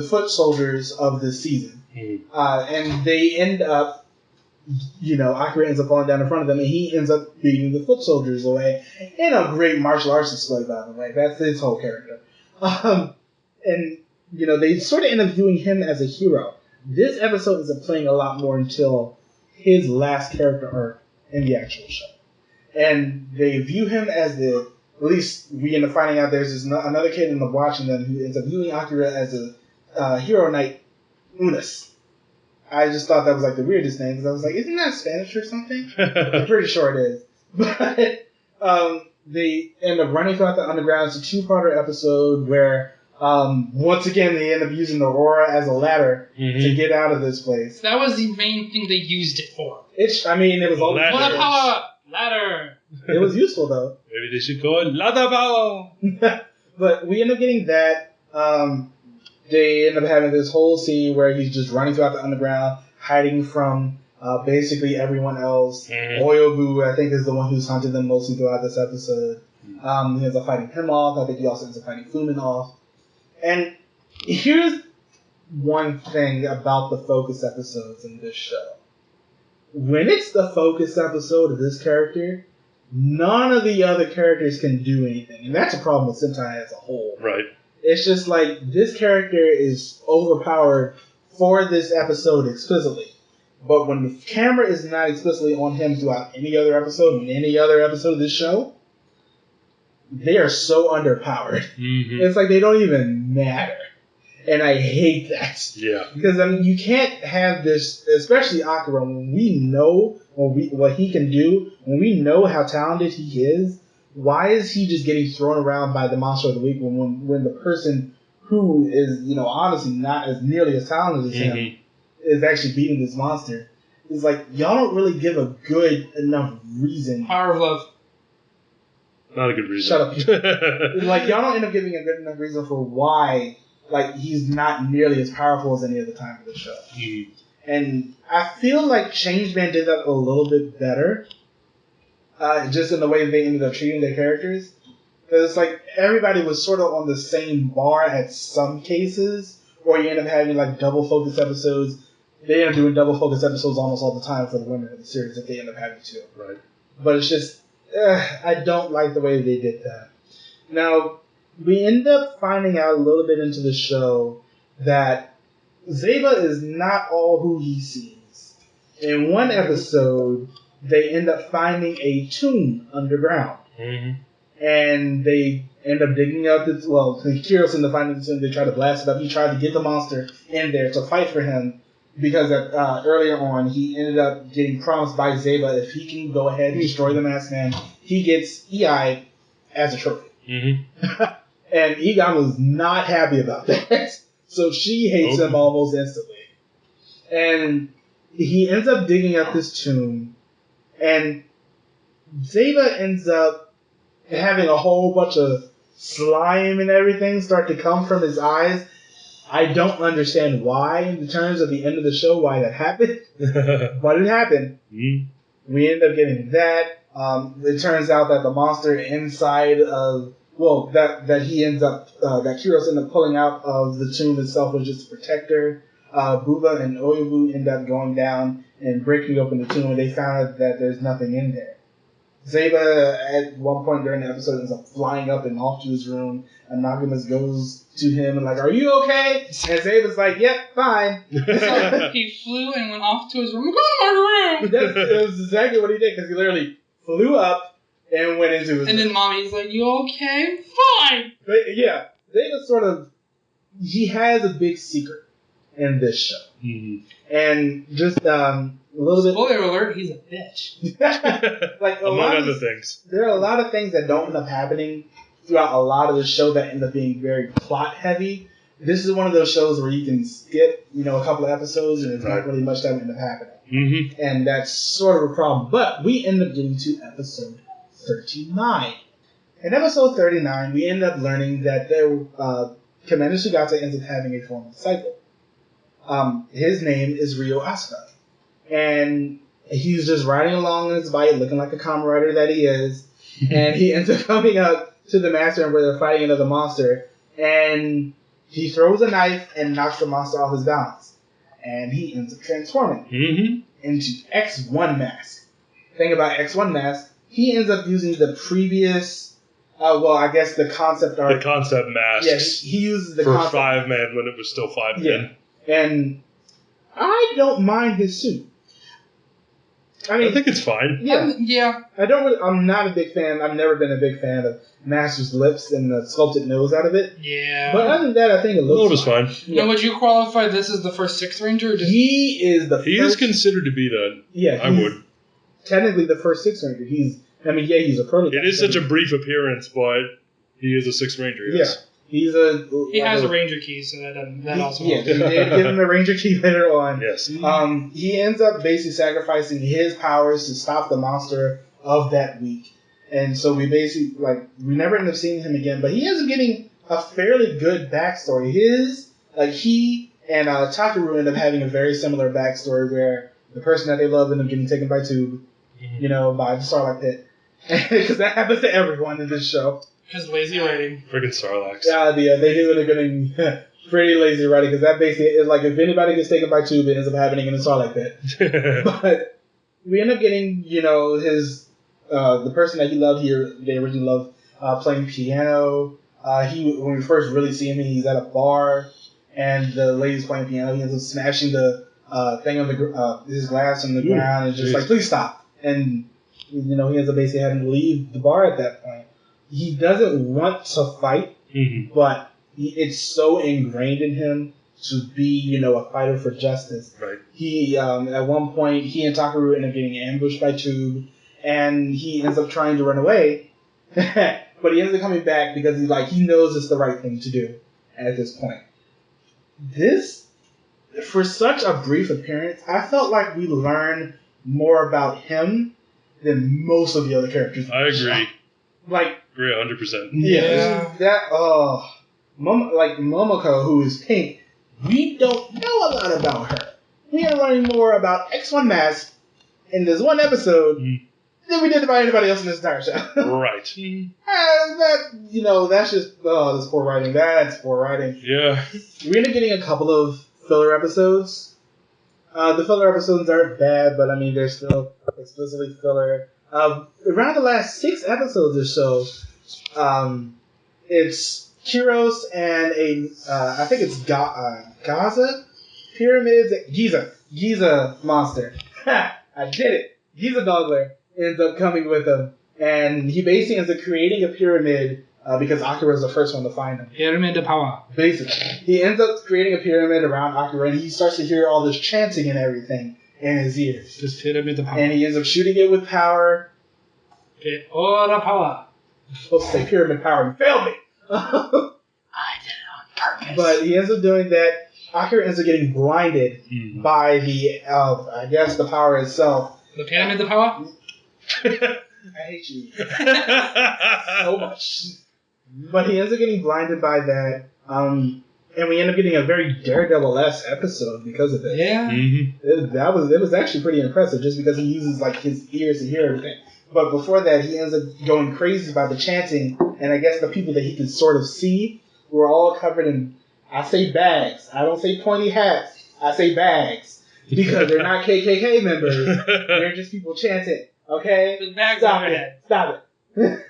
foot soldiers of this season. And they end up, Akira ends up falling down in front of them, and he ends up beating the foot soldiers away in a great martial arts display, by the way. That's his whole character. And, they sort of end up viewing him as a hero. This episode isn't playing a lot more until his last character arc in the actual show. And they view him as at least we end up finding out there's another kid in the watching them who ends up viewing Akira as a hero knight, Unis. I just thought that was like the weirdest name because I was like, isn't that Spanish or something? I'm pretty sure it is. But they end up running throughout the underground. It's a 2-parter episode where once again they end up using the aura as a ladder to get out of this place. That was the main thing they used it for. It was all ladder. It was useful though. Maybe they should call it ladder power. But we end up getting that. They end up having this whole scene where he's just running throughout the underground, hiding from basically everyone else. Oyobu, I think, is the one who's hunted them mostly throughout this episode. He ends up fighting him off. I think he also ends up fighting Fumin off. And here's one thing about the focus episodes in this show. When it's the focus episode of this character, none of the other characters can do anything. And that's a problem with Sentai as a whole. Right. It's just like, this character is overpowered for this episode explicitly. But when the camera is not explicitly on him throughout any other episode of this show, they are so underpowered. It's like they don't even matter. And I hate that. Yeah. Because, you can't have this, especially Akira, when we know what he can do, when we know how talented he is, why is he just getting thrown around by the monster of the week when the person who is, honestly not as nearly as talented as him is actually beating this monster? It's like, y'all don't really give a good enough reason. Power of love. Not a good reason. Shut up. Like, y'all don't end up giving a good enough reason for why, he's not nearly as powerful as any other time of the show. And I feel like Changeman did that a little bit better. Just in the way they ended up treating their characters. Because it's like everybody was sort of on the same bar at some cases, or you end up having double focus episodes. They end up doing double focus episodes almost all the time for the women of the series if they end up having to. Right. But it's just, I don't like the way they did that. Now, we end up finding out a little bit into the show that Zeba is not all who he seems. In one episode, they end up finding a tomb underground. And they end up digging up this, Akira's end up finding the tomb, they try to blast it up. He tried to get the monster in there to fight for him because earlier on, he ended up getting promised by Zeba if he can go ahead and destroy the Maskman, he gets EI as a trophy. And Egon was not happy about that. So she hates him almost instantly. And he ends up digging up this tomb. And Zeba ends up having a whole bunch of slime and everything start to come from his eyes. I don't understand why, in terms of the end of the show, why that happened. But it happened. We end up getting that. It turns out that the monster inside of, that he ends up, that Kiros ends up pulling out of the tomb itself was just a protector. Buba and Oyobu end up going down and breaking open the tomb, and they found out that there's nothing in there. Zeba, at one point during the episode, ends up flying up and off to his room, and Nagamas goes to him and are you okay? And Zeba's like, yep, fine. He flew and went off to his room. Go to my room! That was exactly what he did, because he literally flew up and went into his room. And then Mommy's like, you okay? Fine! But, yeah, Zeba he has a big secret in this show. And just a little bit... Spoiler alert, he's a bitch. Among other things. There are a lot of things that don't end up happening throughout a lot of the show that end up being very plot heavy. this is one of those shows where you can skip, a couple of episodes and it's not really much that will end up happening. Mm-hmm. And that's sort of a problem. But we end up getting to episode 39. In episode 39, we end up learning that Commander Sugata ends up having a former disciple. His name is Ryo Asuka. And he's just riding along on his bike, looking like a Kamen Rider that he is. And he ends up coming up to the master and where they're fighting another monster. And he throws a knife and knocks the monster off his balance. And he ends up transforming into X1 Mask. Thing about X1 Mask, he ends up using the previous, I guess the concept art. The concept masks. Yeah, he uses the for concept. 5-man when it was still 5-man. Yeah. And I don't mind his suit. I think it's fine. Yeah. I'm not a big fan. I've never been a big fan of Master's lips and the sculpted nose out of it. Yeah. But other than that, I think it looks fine. Yeah. Now, would you qualify this as the first Sixth Ranger? Or just... He is is considered to be that. Yeah. I would. Technically the first Sixth Ranger. He's a prototype. It is such a brief appearance, but he is a Sixth Ranger, yes. Yeah. He has a Ranger key, so that also helps. Yeah, they did give him a Ranger key later on. Yes. He ends up basically sacrificing his powers to stop the monster of that week. And so we basically, we never end up seeing him again, but he ends up getting a fairly good backstory. He and Takeru end up having a very similar backstory where the person that they love ended up getting taken by Tube, by the Starlight Pit. Because that happens to everyone in this show. Because lazy writing. Freaking Sarlacc. Yeah, they do end up getting pretty lazy writing, because that basically is like if anybody gets taken by Tube, it ends up happening in a Starlight Pit. But we end up getting, his the person that he loved here. They originally loved playing piano. When we first really see him, he's at a bar, and the lady's playing piano. He ends up smashing the thing on his glass on the ground, and just like, please stop. And he ends up basically having to leave the bar at that point. He doesn't want to fight, but it's so ingrained in him to be, a fighter for justice. Right. He, at one point, he and Takeru end up getting ambushed by Tube, and he ends up trying to run away, but he ends up coming back because he knows it's the right thing to do at this point. This, for such a brief appearance, I felt like we learned more about him than most of the other characters. I agree. Agree 100%. Yeah. Momoko, who is pink, we don't know a lot about her. We are learning more about X1 Mask in this one episode than we did about anybody else in this entire show. Right. That's just, that's poor writing. That's poor writing. Yeah. We end up getting a couple of filler episodes. The filler episodes aren't bad, but they're still explicitly filler. Around the last 6 episodes or so, it's Kiros and I think it's Gaza Pyramids, Giza monster. Ha! I did it. Giza Dogler ends up coming with him, and he basically ends up creating a pyramid because Akira is the first one to find him. Pyramid of power. Basically, he ends up creating a pyramid around Akira, and he starts to hear all this chanting and everything in his ears. This pyramid of power. And he ends up shooting it with power. Order power. I'm supposed to say pyramid power. You failed me. I did it on purpose. But he ends up doing that. Akira ends up getting blinded by the power itself. The pyramid of power? I hate you so much. But he ends up getting blinded by that. And we end up getting a very Daredevil-esque episode because of it. Yeah. It was actually pretty impressive just because he uses his ears to hear everything. But before that, he ends up going crazy by the chanting, and I guess the people that he could sort of see were all covered in, I say bags. I don't say pointy hats. I say bags. Because they're not KKK members. They're just people chanting. Okay? The bags on their head. Stop it.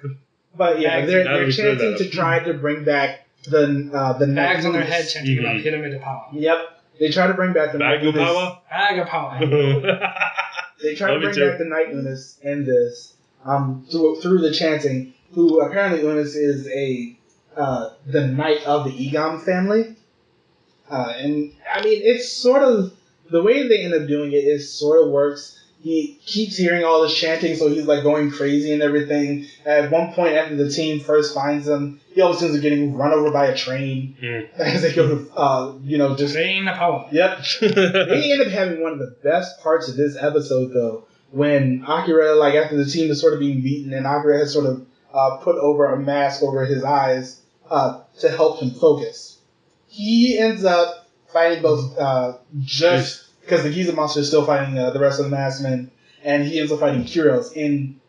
But yeah, they're chanting to try to bring back the bags on their head chanting about Pyramid of Power. Yep. They try to bring back the Bag of power? Bag of power. They try to bring back the Night Unis in this through the chanting, who apparently Unis is the knight of the Egam family. And it's sort of, the way they end up doing it is sort of works. he keeps hearing all this chanting, so he's like going crazy and everything. At one point, after the team first finds him, he always ends up getting run over by a train as they go to, just train power. Yep. They end up having one of the best parts of this episode, though, when Akira, like after the team is sort of being beaten, and Akira has sort of put over a mask over his eyes to help him focus. He ends up fighting both just. Because the Giza monster is still fighting the rest of the Maskmen, and he ends up fighting Kyros. In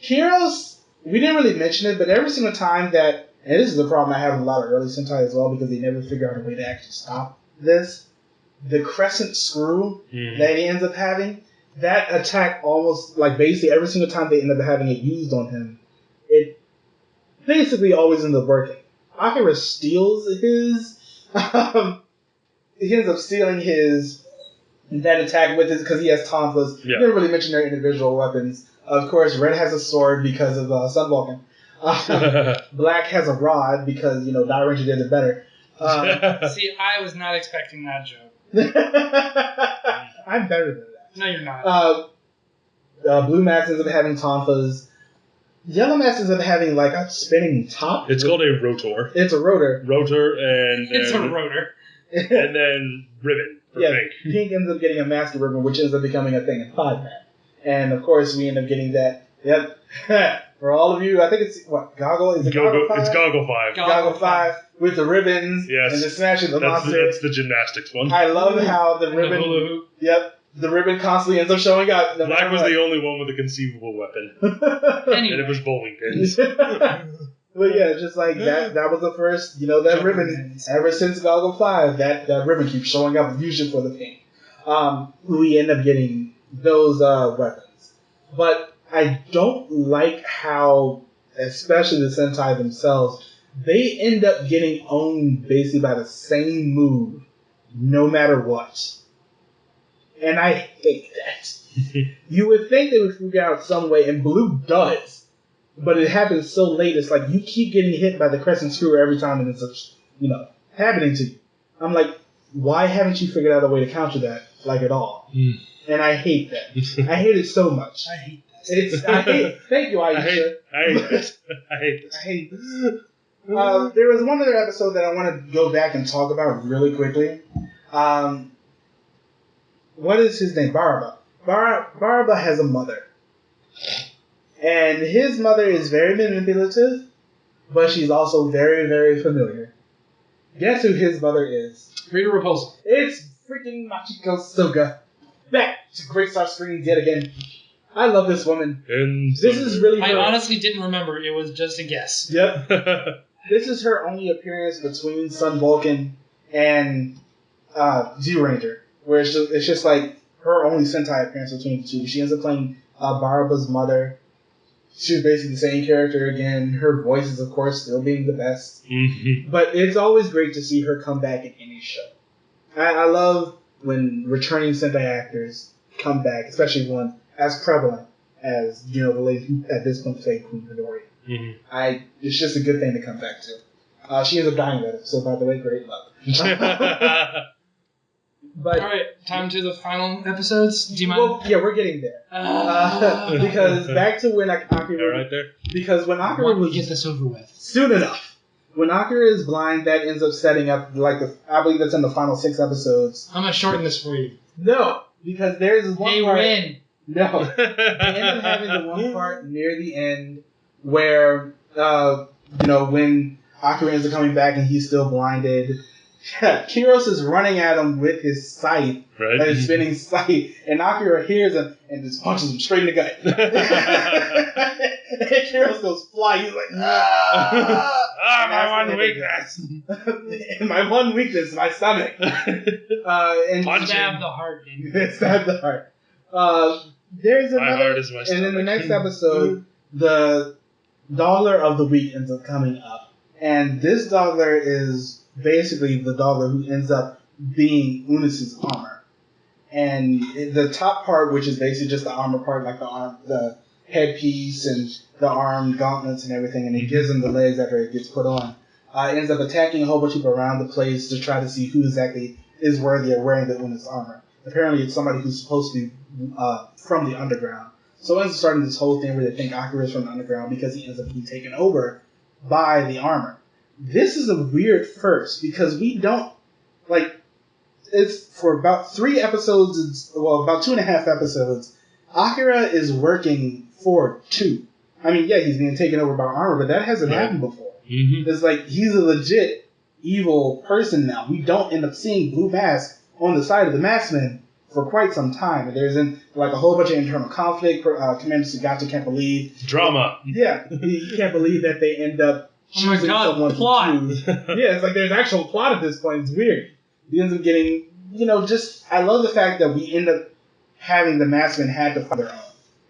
Kyros, we didn't really mention it, but every single time that, and this is a problem I have with a lot of early Sentai as well, because they never figure out a way to actually stop this, the crescent screw that he ends up having, that attack almost, like basically every single time they end up having it used on him, it basically always ends up working. Akira steals his, he ends up stealing that attack with it because he has tonfas. You didn't really mention their individual weapons. Of course, Red has a sword because of Sun Vulcan. Black has a rod because, Die Ranger did it better. See, I was not expecting that joke. I'm better than that. No, you're not. Blue Mask ends up having tonfas. Yellow Mask ends up having like a spinning top. It's called a rotor. It's a rotor. Rotor and it's a rotor. And then ribbon. Pink. Pink ends up getting a master ribbon, which ends up becoming a thing in 5-man. And of course, we end up getting that. Yep. For all of you, I think it's Goggle? Is it Goggle 5? It's Goggle 5. Goggle 5 with the ribbons. Yes. And the smashing the monster. That's the gymnastics one. I love how the ribbon. Yep. The ribbon constantly ends up showing up. Black was the only one with a conceivable weapon. And it was bowling pins. But yeah, just like that was the first, that ribbon, ever since Goggle 5, that ribbon keeps showing up, usually for the pink. We end up getting those weapons. But I don't like how, especially the Sentai themselves, they end up getting owned basically by the same move, no matter what. And I hate that. You would think they would figure out some way, and Blue does. But it happens so late, it's like you keep getting hit by the crescent screw every time and it's, happening to you. I'm like, why haven't you figured out a way to counter that, like, at all? And I hate that. I hate it so much. I hate this. Thank you, Aisha. I hate this. I hate this. There was one other episode that I want to go back and talk about really quickly. What is his name? Baraba. Baraba has a mother. And his mother is very manipulative, but she's also very, very familiar. Guess who his mother is? Rita Repulsa. It's freaking Machiko Soga. Back to Great Star Springs yet again. I love this woman. This is really I honestly didn't remember. It was just a guess. Yep. This is her only appearance between Sun Vulcan and Z-Ranger, where it's just like her only Sentai appearance between the two. She ends up playing Baraba's mother. She's basically the same character again. Her voice is, of course, still being the best. But it's always great to see her come back in any show. I love when returning Sentai actors come back, especially one as prevalent as, the lady who at this point played Queen Midoriya. It's just a good thing to come back to. She ends up dying with it, so by the way, great luck. But all right, time to the final episodes. Do you mind? Well, yeah, we're getting there. Because back to when Akira, right there. Because when Akira was get this over with soon enough. When Akira is blind, that ends up setting up I believe that's in the final 6 episodes. I'm gonna shorten this for you. No, because there's one part. Win. No, they end up having the one part near the end where when Akira ends up coming back and he's still blinded. Yeah, Kyros is running at him with his scythe, his spinning scythe, and Akira hears him and just punches him straight in the gut. And Kyros goes flying. He's like, my one weakness. My one weakness, my stomach. And stab the heart. Stab the heart. There's another. My heart is my stomach. And in the next episode, the Dollar of the Week ends up coming up, and this Dollar is basically the Dollar who ends up being Unis's armor. And the top part, which is basically just the armor part, like the headpiece and the arm gauntlets and everything, and it gives him the legs after it gets put on, ends up attacking a whole bunch of people around the place to try to see who exactly is worthy of wearing the Unis armor. apparently it's somebody who's supposed to be from the underground. So it ends up starting this whole thing where they think Akira is from the underground because he ends up being taken over by the armor. This is a weird first because we don't, it's for about 3 episodes, about 2.5 episodes, Akira is working for 2. I mean, yeah, he's being taken over by armor, but that hasn't happened before. Mm-hmm. It's like he's a legit evil person now. We don't end up seeing Blue Mask on the side of the Maskman for quite some time. And there's a whole bunch of internal conflict. Commander Sugata can't believe drama. He can't believe that they end up choosing someone plot. to choose. Yeah, it's like there's actual plot at this point. It's weird. He ends up getting, I love the fact that we end up having the Maskmen had to fight their own.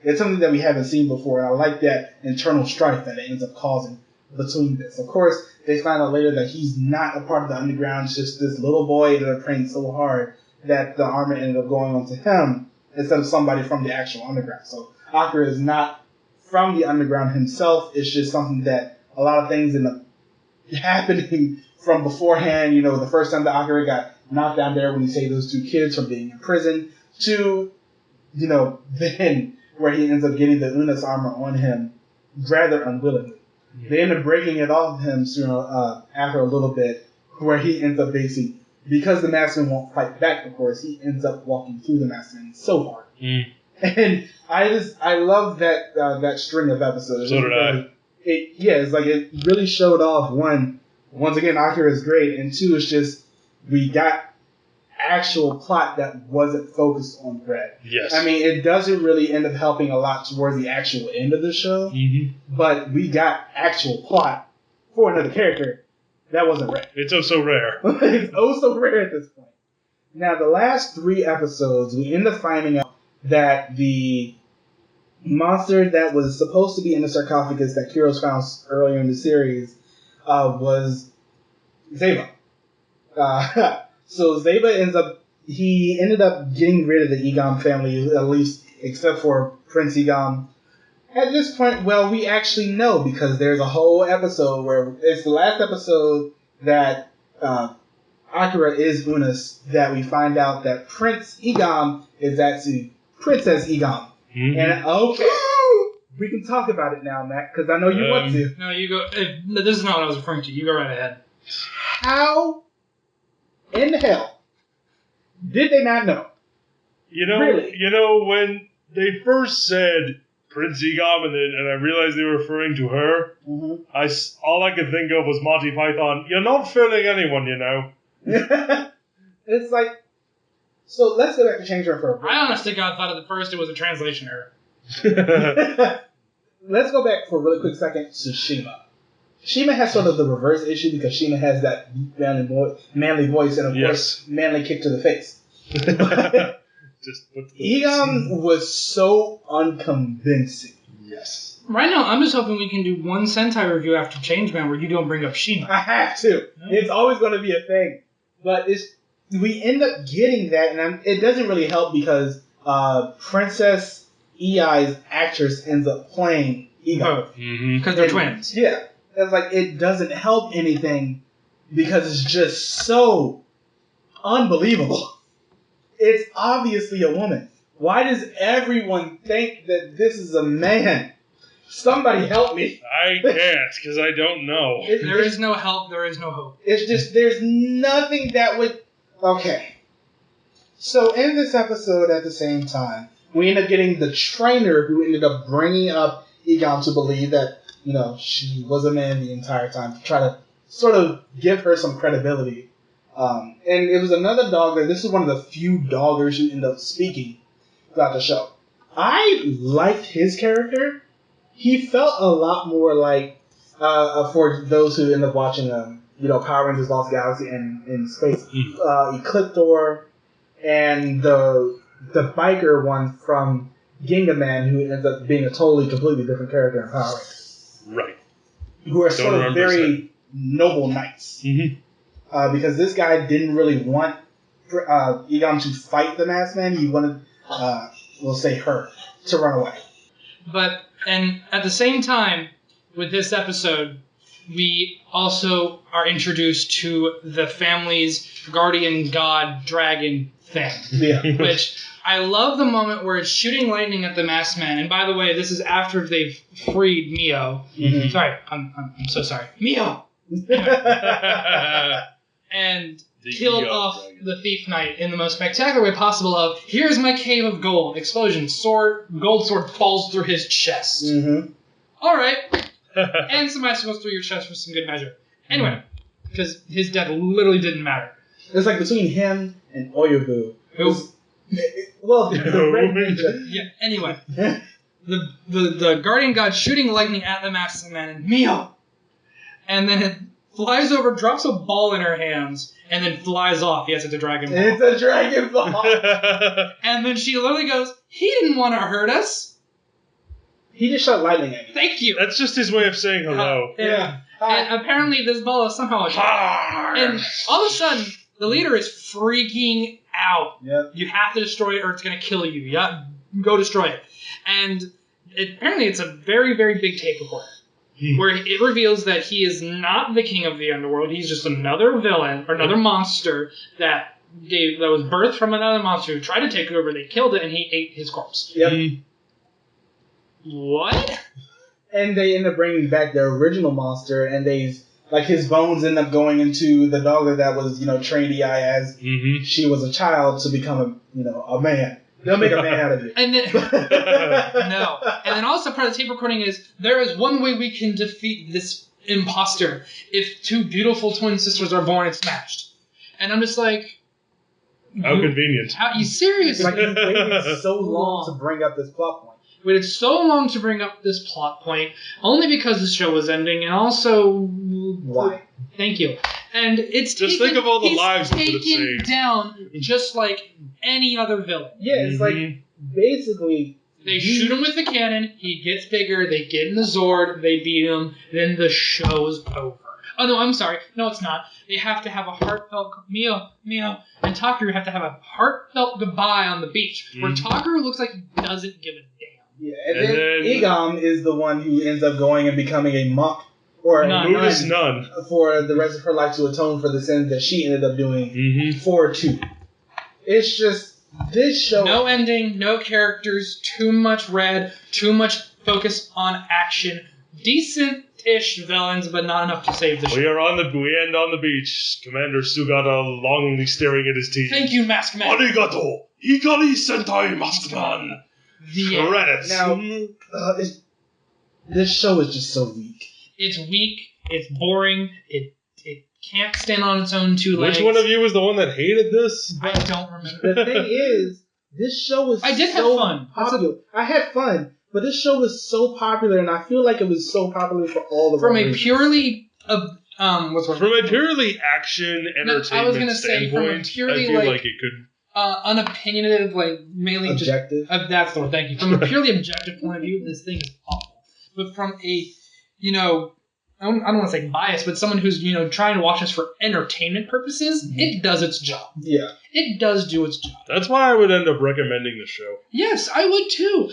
It's something that we haven't seen before, and I like that internal strife that it ends up causing between this. Of course, they find out later that he's not a part of the underground. It's just this little boy that are praying so hard that the armor ended up going onto him instead of somebody from the actual underground. So Akira is not from the underground himself. It's just something that a lot of things end up happening from beforehand. The first time that Akira got knocked down there when he saved those 2 kids from being in prison to, then where he ends up getting the Unas armor on him rather unwillingly. Yeah. They end up breaking it off him after a little bit, where he ends up basically, because the Maskman won't fight back, of course, he ends up walking through the Maskman so hard. Mm. And I love that string of episodes. So did I. It's like it really showed off, once again, Akira is great, and 2, it's just, we got actual plot that wasn't focused on Red. Yes. I mean, it doesn't really end up helping a lot towards the actual end of the show, but we got actual plot for another character that wasn't Red. It's oh so rare. It's oh so rare at this point. Now, the last 3 episodes, we end up finding out that the monster that was supposed to be in the sarcophagus that Kiros found earlier in the series was Zeba. So Zeba ended up getting rid of the Egom family, at least except for Prince Egom. At this point, well, we actually know because there's a whole episode where it's the last episode that Akira is Unas that we find out that Prince Egom is actually Princess Egom. Mm-hmm. And okay, we can talk about it now, Matt, because I know you want to. No, you go. This is not what I was referring to. You go right ahead. How in the hell did they not know? Really? When they first said Prince Egom and I realized they were referring to her, all I could think of was Monty Python. You're not fooling anyone, It's like, so let's go back to Change Her for a break. I honestly thought at first it was a translation error. Let's go back for a really quick second to Shima. Shima has sort of the reverse issue because Shima has that manly voice and, of course, manly kick to the face. Egom was so unconvincing. Yes. Right now, I'm just hoping we can do one Sentai review after Changeman where you don't bring up Shima. I have to. It's always going to be a thing. But we end up getting that, and it doesn't really help because Princess EI's actress ends up playing Egom. Because they're twins. Yeah. It's like, it doesn't help anything because it's just so unbelievable. It's obviously a woman. Why does everyone think that this is a man? Somebody help me. I can't, because I don't know. There is no help, there is no hope. It's just, there's nothing that would... Okay. So in this episode at the same time, we end up getting the trainer who ended up bringing up Egom to believe that, she was a man the entire time, to try to sort of give her some credibility. And it was another dogger. This is one of the few doggers who end up speaking throughout the show. I liked his character. He felt a lot more like, for those who end up watching, Power Rangers Lost Galaxy and in space, Ecliptor, and the biker one from Ginga Man, who ends up being a completely different character in Power Rangers. Right. Who are sort of very noble knights. Mm-hmm. Because this guy didn't really want Egom to fight the Maskman. He wanted, we'll say her, to run away. And at the same time, with this episode, we also are introduced to the family's guardian god dragon thing. Yeah. Which I love the moment where it's shooting lightning at the masked man. And by the way, this is after they've freed Mio. Mm-hmm. Sorry, I'm so sorry. Mio! And killed off the Thief Knight in the most spectacular way possible of, here's my cave of gold. Explosion. Gold sword falls through his chest. Mm-hmm. Alright. And some icicles through your chest for some good measure. Anyway, because his death literally didn't matter. It's like between him and Oyobu. Well, yeah, anyway. The guardian god shooting lightning at the masked man and Mio! And then it flies over, drops a ball in her hands, and then flies off. Yes, it's a Dragon Ball. It's a Dragon Ball! And then she literally goes, he didn't want to hurt us. He just shot lightning at me. Thank you. That's just his way of saying hello. Yeah. And apparently this ball is somehow and all of a sudden, the leader is freaking out. Yep. You have to destroy it or it's going to kill you. Yeah, go destroy it. And apparently it's a very, very big tape recorder. Where it reveals that he is not the king of the underworld. He's just another villain or another monster that was birthed from another monster who tried to take over. They killed it, and he ate his corpse. Yep. What? And they end up bringing back their original monster, and his bones end up going into the dog that was trained as she was a child to become a man. They'll make a man out of you. And then no. And then also part of the tape recording is there is one way we can defeat this imposter. If two beautiful twin sisters are born and smashed. And I'm just like, how convenient. Are you serious? Like you waited so long to bring up this plot point. Waited so long to bring up this plot point only because the show was ending, and also why? Thank you. And it's just think of all the lives we could have taken saved. Down just like any other villain. Yeah, it's like basically they shoot him with the cannon. He gets bigger. They get in the Zord. They beat him. Then the show's over. Oh no, I'm sorry. No, it's not. They have to have a heartfelt Mio, and Takaru have to have a heartfelt goodbye on the beach, where Takaru looks like he doesn't give a damn. Yeah, and then Igam is the one who ends up going and becoming a monk or a nun for the rest of her life to atone for the sins that she ended up doing for two. It's just this show. No ending, no characters, too much red, too much focus on action, decent-ish villains, but not enough to save the show. We end on the beach. Commander Sugata longingly staring at his teeth. Thank you, Maskman. Arigato, Hikari Sentai Maskman. The credits. Now, this show is just so weak. It's weak. It's boring. It can't stand on its own two legs. Which one of you was the one that hated this? I don't remember. The thing is, this show was I did have fun. Popular. I had fun, but this show was so popular, and I feel like it was so popular for all the reasons. From a purely action entertainment standpoint, I feel like it could. Unopinionated, mainly objective. That's the word. Thank you. From a purely objective point of view, this thing is awful. But from a, I don't want to say bias, but someone who's trying to watch this for entertainment purposes, it does its job. Yeah, it does do its job. That's why I would end up recommending the show. Yes, I would too.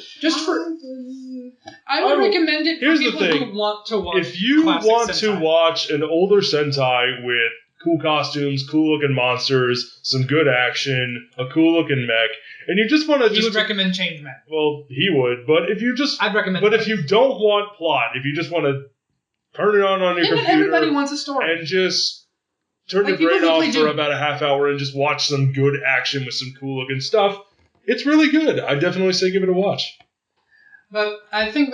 I would recommend it for people who want to watch. If you want to watch an older Sentai with cool costumes, cool-looking monsters, some good action, a cool-looking mech, and you just want to... He would recommend Changeman. Well, he would, but if you just... I'd recommend But if you don't want plot, if you just want to turn it on your computer... everybody wants a story. And just turn your brain off for about a half hour and just watch some good action with some cool-looking stuff, it's really good. I'd definitely say give it a watch. But I think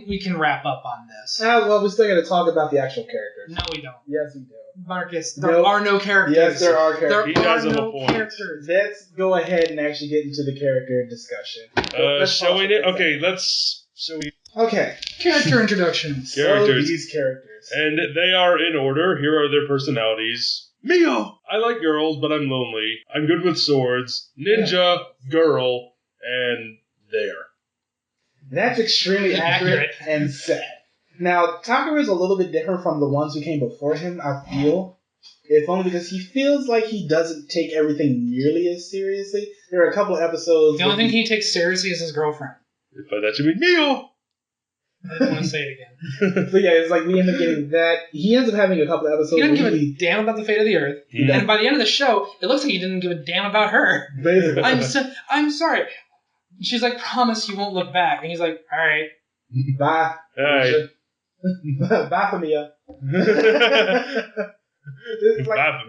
we can wrap up on this. Well, we still got to talk about the actual characters. No, we don't. Yes, we do. Marcus, there are no characters. Yes, there are characters. He does have a point. Characters. Let's go ahead and actually get into the character discussion. Showing it? Okay, let's... Okay. Character introductions. Characters. So these characters. And they are in order. Here are their personalities. Mio! I like girls, but I'm lonely. I'm good with swords. Ninja, girl, and there. That's extremely accurate and sad. Now, Takaru is a little bit different from the ones who came before him, I feel. If only because he feels like he doesn't take everything nearly as seriously. There are a couple of episodes... The only thing he takes seriously is his girlfriend. By that you mean Mio! I didn't want to say it again. So yeah, it's like we end up getting that. He ends up having a couple of episodes. He doesn't give a damn about the fate of the Earth, and by the end of the show, it looks like he didn't give a damn about her. Basically. I'm sorry. She's like, promise you won't look back, and he's like, all right, bye. All right. Bye, Familia.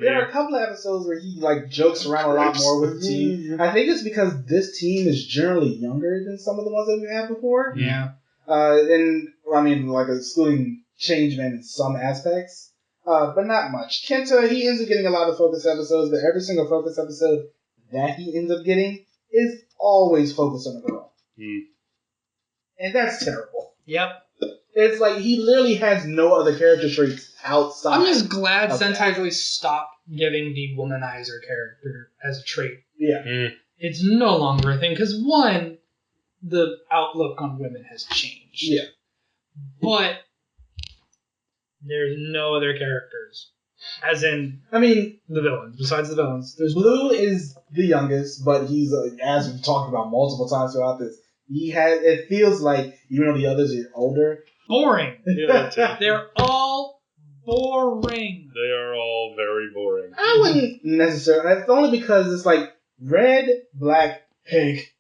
There are a couple of episodes where he like jokes around a lot more with the team. I think it's because this team is generally younger than some of the ones that we've had before. Yeah. And I mean, like excluding Changeman in some aspects, but not much. Kenta, he ends up getting a lot of focus episodes, but every single focus episode that he ends up getting is always focused on a girl. And that's terrible. Yep. It's like he literally has no other character traits outside. I'm just glad Sentai really stopped giving the womanizer character as a trait. Yeah. It's no longer a thing, because one, the outlook on women has changed. Yeah. But there's no other characters. As in, I mean, the villains. Besides the villains, there's Blue is the youngest, but he's as we've talked about multiple times throughout this. It feels like even though the others are older, boring. Yeah, they're all boring. They are all very boring. I wouldn't necessarily. It's only because it's like red, black, pink,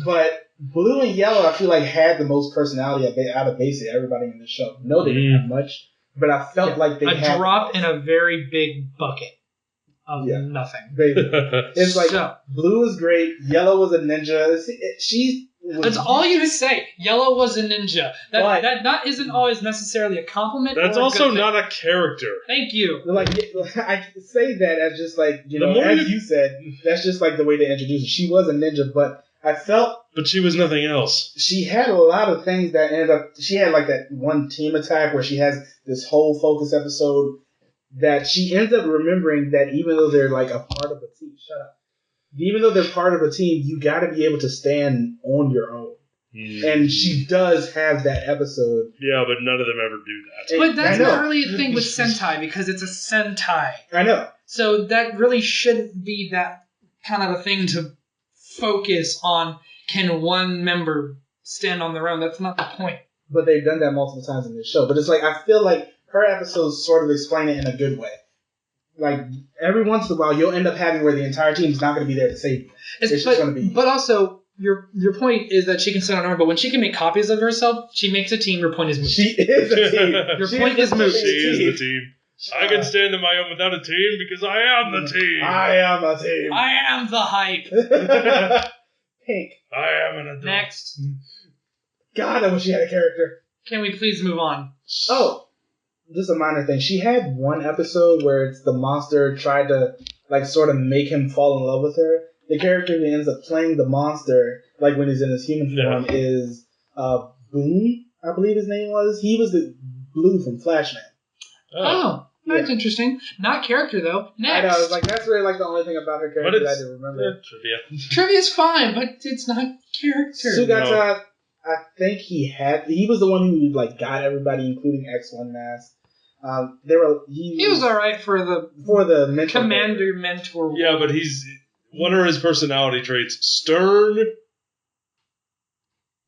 but blue and yellow. I feel like had the most personality out of basically everybody in the show. No, they didn't have much. But I felt like they had... A drop in a very big bucket of nothing. It's like, blue was great, yellow was a ninja. That's all you say. Yellow was a ninja. That isn't always necessarily a compliment. That's also not a character. Thank you. Like, I say that as just like, you said, that's just like the way they introduced her. She was a ninja, but I felt... But she was nothing else. She had a lot of things that ended up... She had like that one team attack where she has this whole focus episode that she ends up remembering that even though they're like a part of a team... Shut up. Even though they're part of a team, you got to be able to stand on your own. And she does have that episode. Yeah, but none of them ever do that. But that's not really a thing with Sentai because it's a Sentai. I know. So that really shouldn't be that kind of a thing to focus on. Can one member stand on their own? That's not the point. But they've done that multiple times in this show. But it's like, I feel like her episodes sort of explain it in a good way. Like, every once in a while, you'll end up having where the entire team is not going to be there to save you. It's just going to be... But also, your point is that she can stand on her own, but when she can make copies of herself, she makes a team. Your point is moot. She is a team. Your point is moot. She is the team. I can stand on my own without a team because I am the team. I am a team. I am the hype. Pink. I am an adult. Next. God, I wish she had a character. Can we please move on? Oh, just a minor thing. She had one episode where it's the monster tried to, like, sort of make him fall in love with her. The character who ends up playing the monster, like when he's in his human form, is Boone, I believe his name was. He was the Blue from Flashman. Oh. That's interesting. Not character, though. Next. I know. It's like, that's really like the only thing about her character that I didn't remember. Trivia. Trivia's fine, but it's not character. Sugata, I think he was the one who like got everybody, including X1 Mask. He was alright for the mentor commander mentor. Yeah, but what are his personality traits? Stern.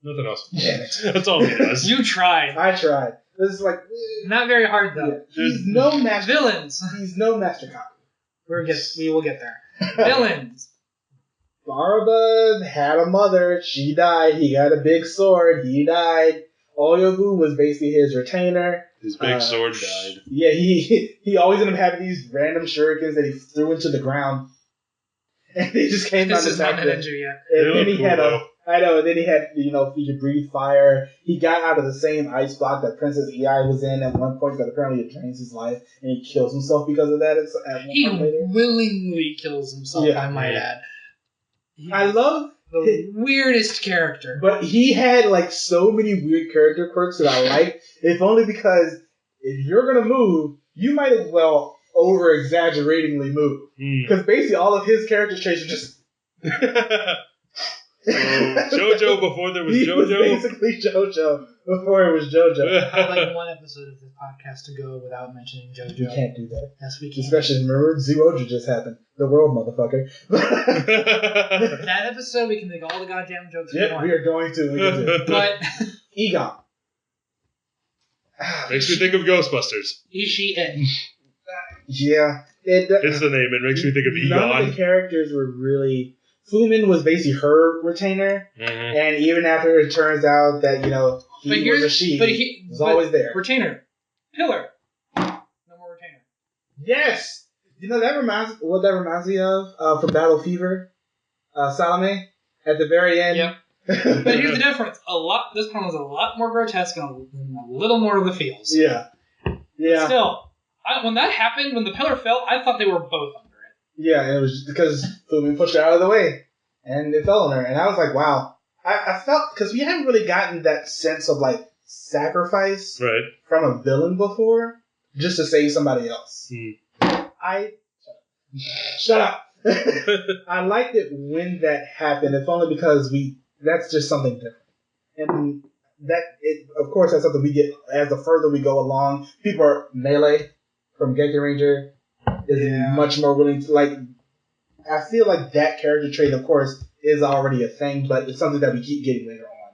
Nothing else. Damn it. That's all he does. You tried. I tried. This is like not very hard though. Yeah. He's no master. Villains. He's no master copy. We will get there. Villains. Barba had a mother. She died. He got a big sword. He died. Oyobu was basically his retainer. His big sword died. Yeah, he always ended up having these random shurikens that he threw into the ground, and they just came out and attacked him. And then he had then he had, he could breathe fire. He got out of the same ice block that Princess Ei was in at one point, but apparently it drains his life, and he kills himself because of that. He willingly kills himself, I might add. I love the weirdest character. But he had, like, so many weird character quirks that I like, if only because if you're going to move, you might as well over-exaggeratingly move. Because basically all of his character traits are just... JoJo before there was JoJo? Was basically JoJo before it was JoJo. I'd like one episode of this podcast to go without mentioning JoJo. You can't do that. Yes, we can. Especially, remember, Zero just happened. The world, motherfucker. That episode, we can make all the goddamn jokes we want. We are going to. But Egon. Makes me think of Ghostbusters. Ishii. Yeah. It's the name. It makes me think of Egon. None of the characters were really... Fumin was basically her retainer, and even after it turns out that, he was a she, he was always there. Retainer. Pillar. No more retainer. Yes! That reminds me of from Battle Fever? Salome, at the very end. Yep. But here's the difference. This one was a lot more grotesque and a little more of the feels. Yeah. Yeah. But still, when that happened, when the pillar fell, I thought they were both under it. Yeah, and it was because Fumin pushed it out of the way, and it fell on her. And I was like, wow. I felt, because we haven't really gotten that sense of, sacrifice from a villain before, just to save somebody else. Shut up. I liked it when that happened, if only because that's just something different. And of course, that's something we get as the further we go along. People are Melee from Genki Ranger is much more willing to, I feel like that character trait, of course, is already a thing, but it's something that we keep getting later on.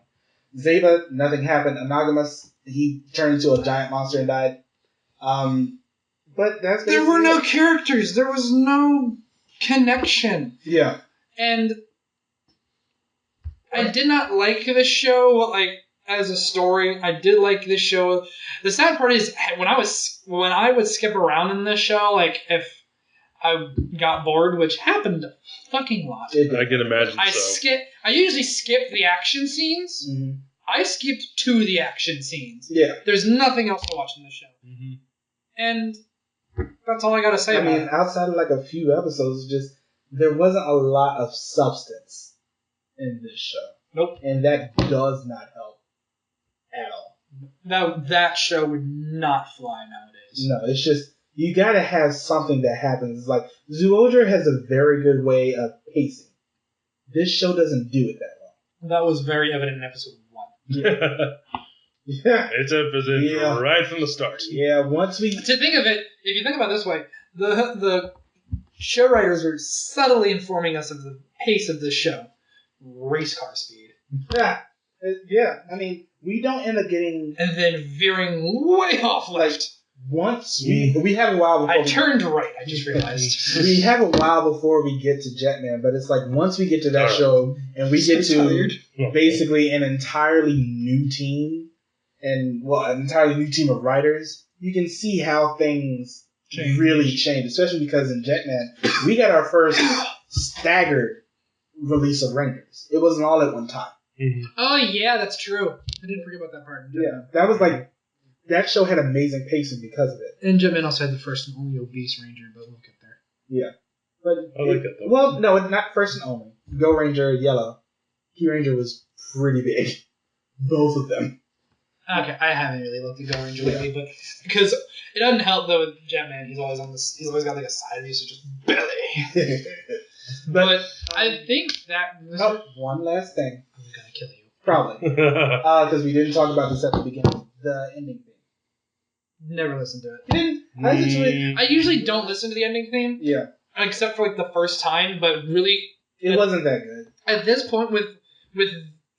Zeta, nothing happened. Anonymous, he turned into a giant monster and died. But that's there were no characters. There was no connection. Yeah. And I did not like this show, as a story. I did like this show. The sad part is when I would skip around in this show, if I got bored, which happened a fucking lot. I can imagine. I usually skip the action scenes. Mm-hmm. I skipped to the action scenes. Yeah. There's nothing else to watch in the show. Mm-hmm. And that's all I gotta say about it. Outside of a few episodes, there wasn't a lot of substance in this show. Nope. And that does not help at all. That show would not fly nowadays. No, it's just, you gotta have something that happens. Zyuohger has a very good way of pacing. This show doesn't do it that well. That was very evident in episode 1. Yeah. It's episode right from the start. Yeah, once we... To think of it, if you think about it this way, the show writers are subtly informing us of the pace of this show. Race car speed. Yeah. Yeah. We don't end up getting... And then veering way off left. Once we have a while before... I turned right, I just realized. We have a while before we get to Jetman, but it's once we get to that show, and we get to basically an entirely new team, and, an entirely new team of writers, you can see how things really change, especially because in Jetman, we got our first staggered release of Rangers. It wasn't all at one time. Mm-hmm. Oh, yeah, that's true. I didn't forget about that part. Yeah, that was that show had amazing pacing because of it. And Jetman also had the first and only obese Ranger, but we'll get there. Yeah. But I like that, though. Well, no, it's not first and only. Go Ranger, Yellow. Key Ranger was pretty big. Both of them. Okay, I haven't really looked at Go Ranger lately, but because it doesn't help though with Jetman, he's always got a side view, so just belly. but I think that one last thing. I'm gonna kill you. Probably. Because we didn't talk about this at the beginning. The ending theme. Never listened to it. You didn't? I usually don't listen to the ending theme. Yeah. Except for the first time, but really... It wasn't that good. At this point, with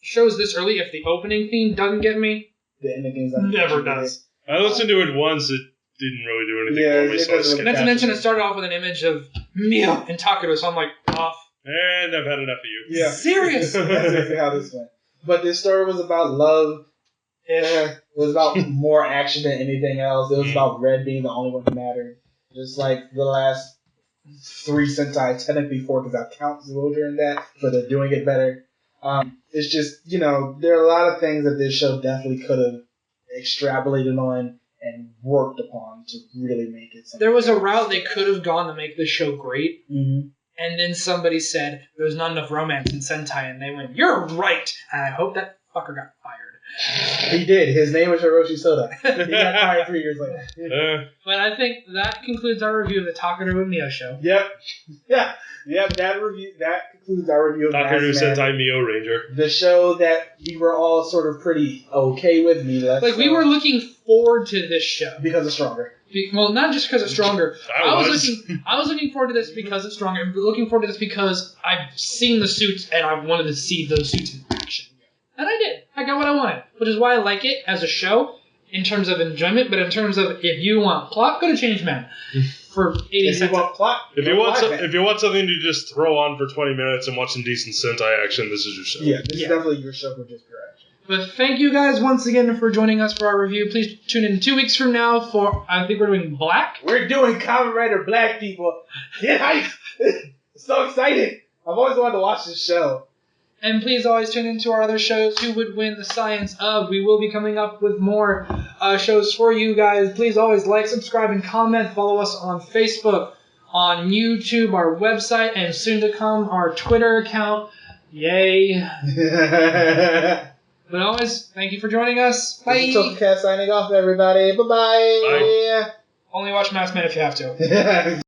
shows this early, if the opening theme doesn't get me... The ending theme's never does. I listened to it once, it didn't really do anything for me, so I skipped it. Not to mention, it started off with an image of Mio and Takuro, so I'm off. And I've had enough of you. Yeah. Serious! That's exactly how this went. But this story was about love. It was about more action than anything else. It was about Red being the only one who mattered. Just like the last 3 Sentai, technically 4 because I count Zyuohger in that, but they're doing it better. It's just, there are a lot of things that this show definitely could have extrapolated on and worked upon to really make it. There was a route they could have gone to make this show great. Mm-hmm. And then somebody said there was not enough romance in Sentai, and they went, "You're right." And I hope that fucker got fired. He did. His name was Hiroshi Soda. He got fired 3 years later. But I think that concludes our review of the Takuro and Mio show. Yep. Yeah. Yep. That concludes our review of Takuro Sentai Mio Ranger. The show that we were all sort of pretty okay with. We were looking forward to this show because it's stronger. Well, not just because it's stronger. I was looking forward to this because it's stronger. I'm looking forward to this because I've seen the suits and I wanted to see those suits in action. And I did. I got what I wanted, which is why I like it as a show. in terms of enjoyment, but in terms of if you want plot, go to Changeman for 80 cents. If you want something to just throw on for 20 minutes and watch some decent Sentai action, this is your show. Yeah, this is definitely your show for just pure action. But thank you guys once again for joining us for our review. Please tune in 2 weeks from now for, I think we're doing Black. We're doing Kamen Rider Black, people. Get hyped! So excited! I've always wanted to watch this show. And please always tune into our other shows, Who Would Win, The Science Of. We will be coming up with more shows for you guys. Please always like, subscribe, and comment. Follow us on Facebook, on YouTube, our website, and soon to come, our Twitter account. Yay. But always, thank you for joining us. Bye. This is Tokucast signing off, everybody. Bye-bye. Bye. Only watch Maskman if you have to.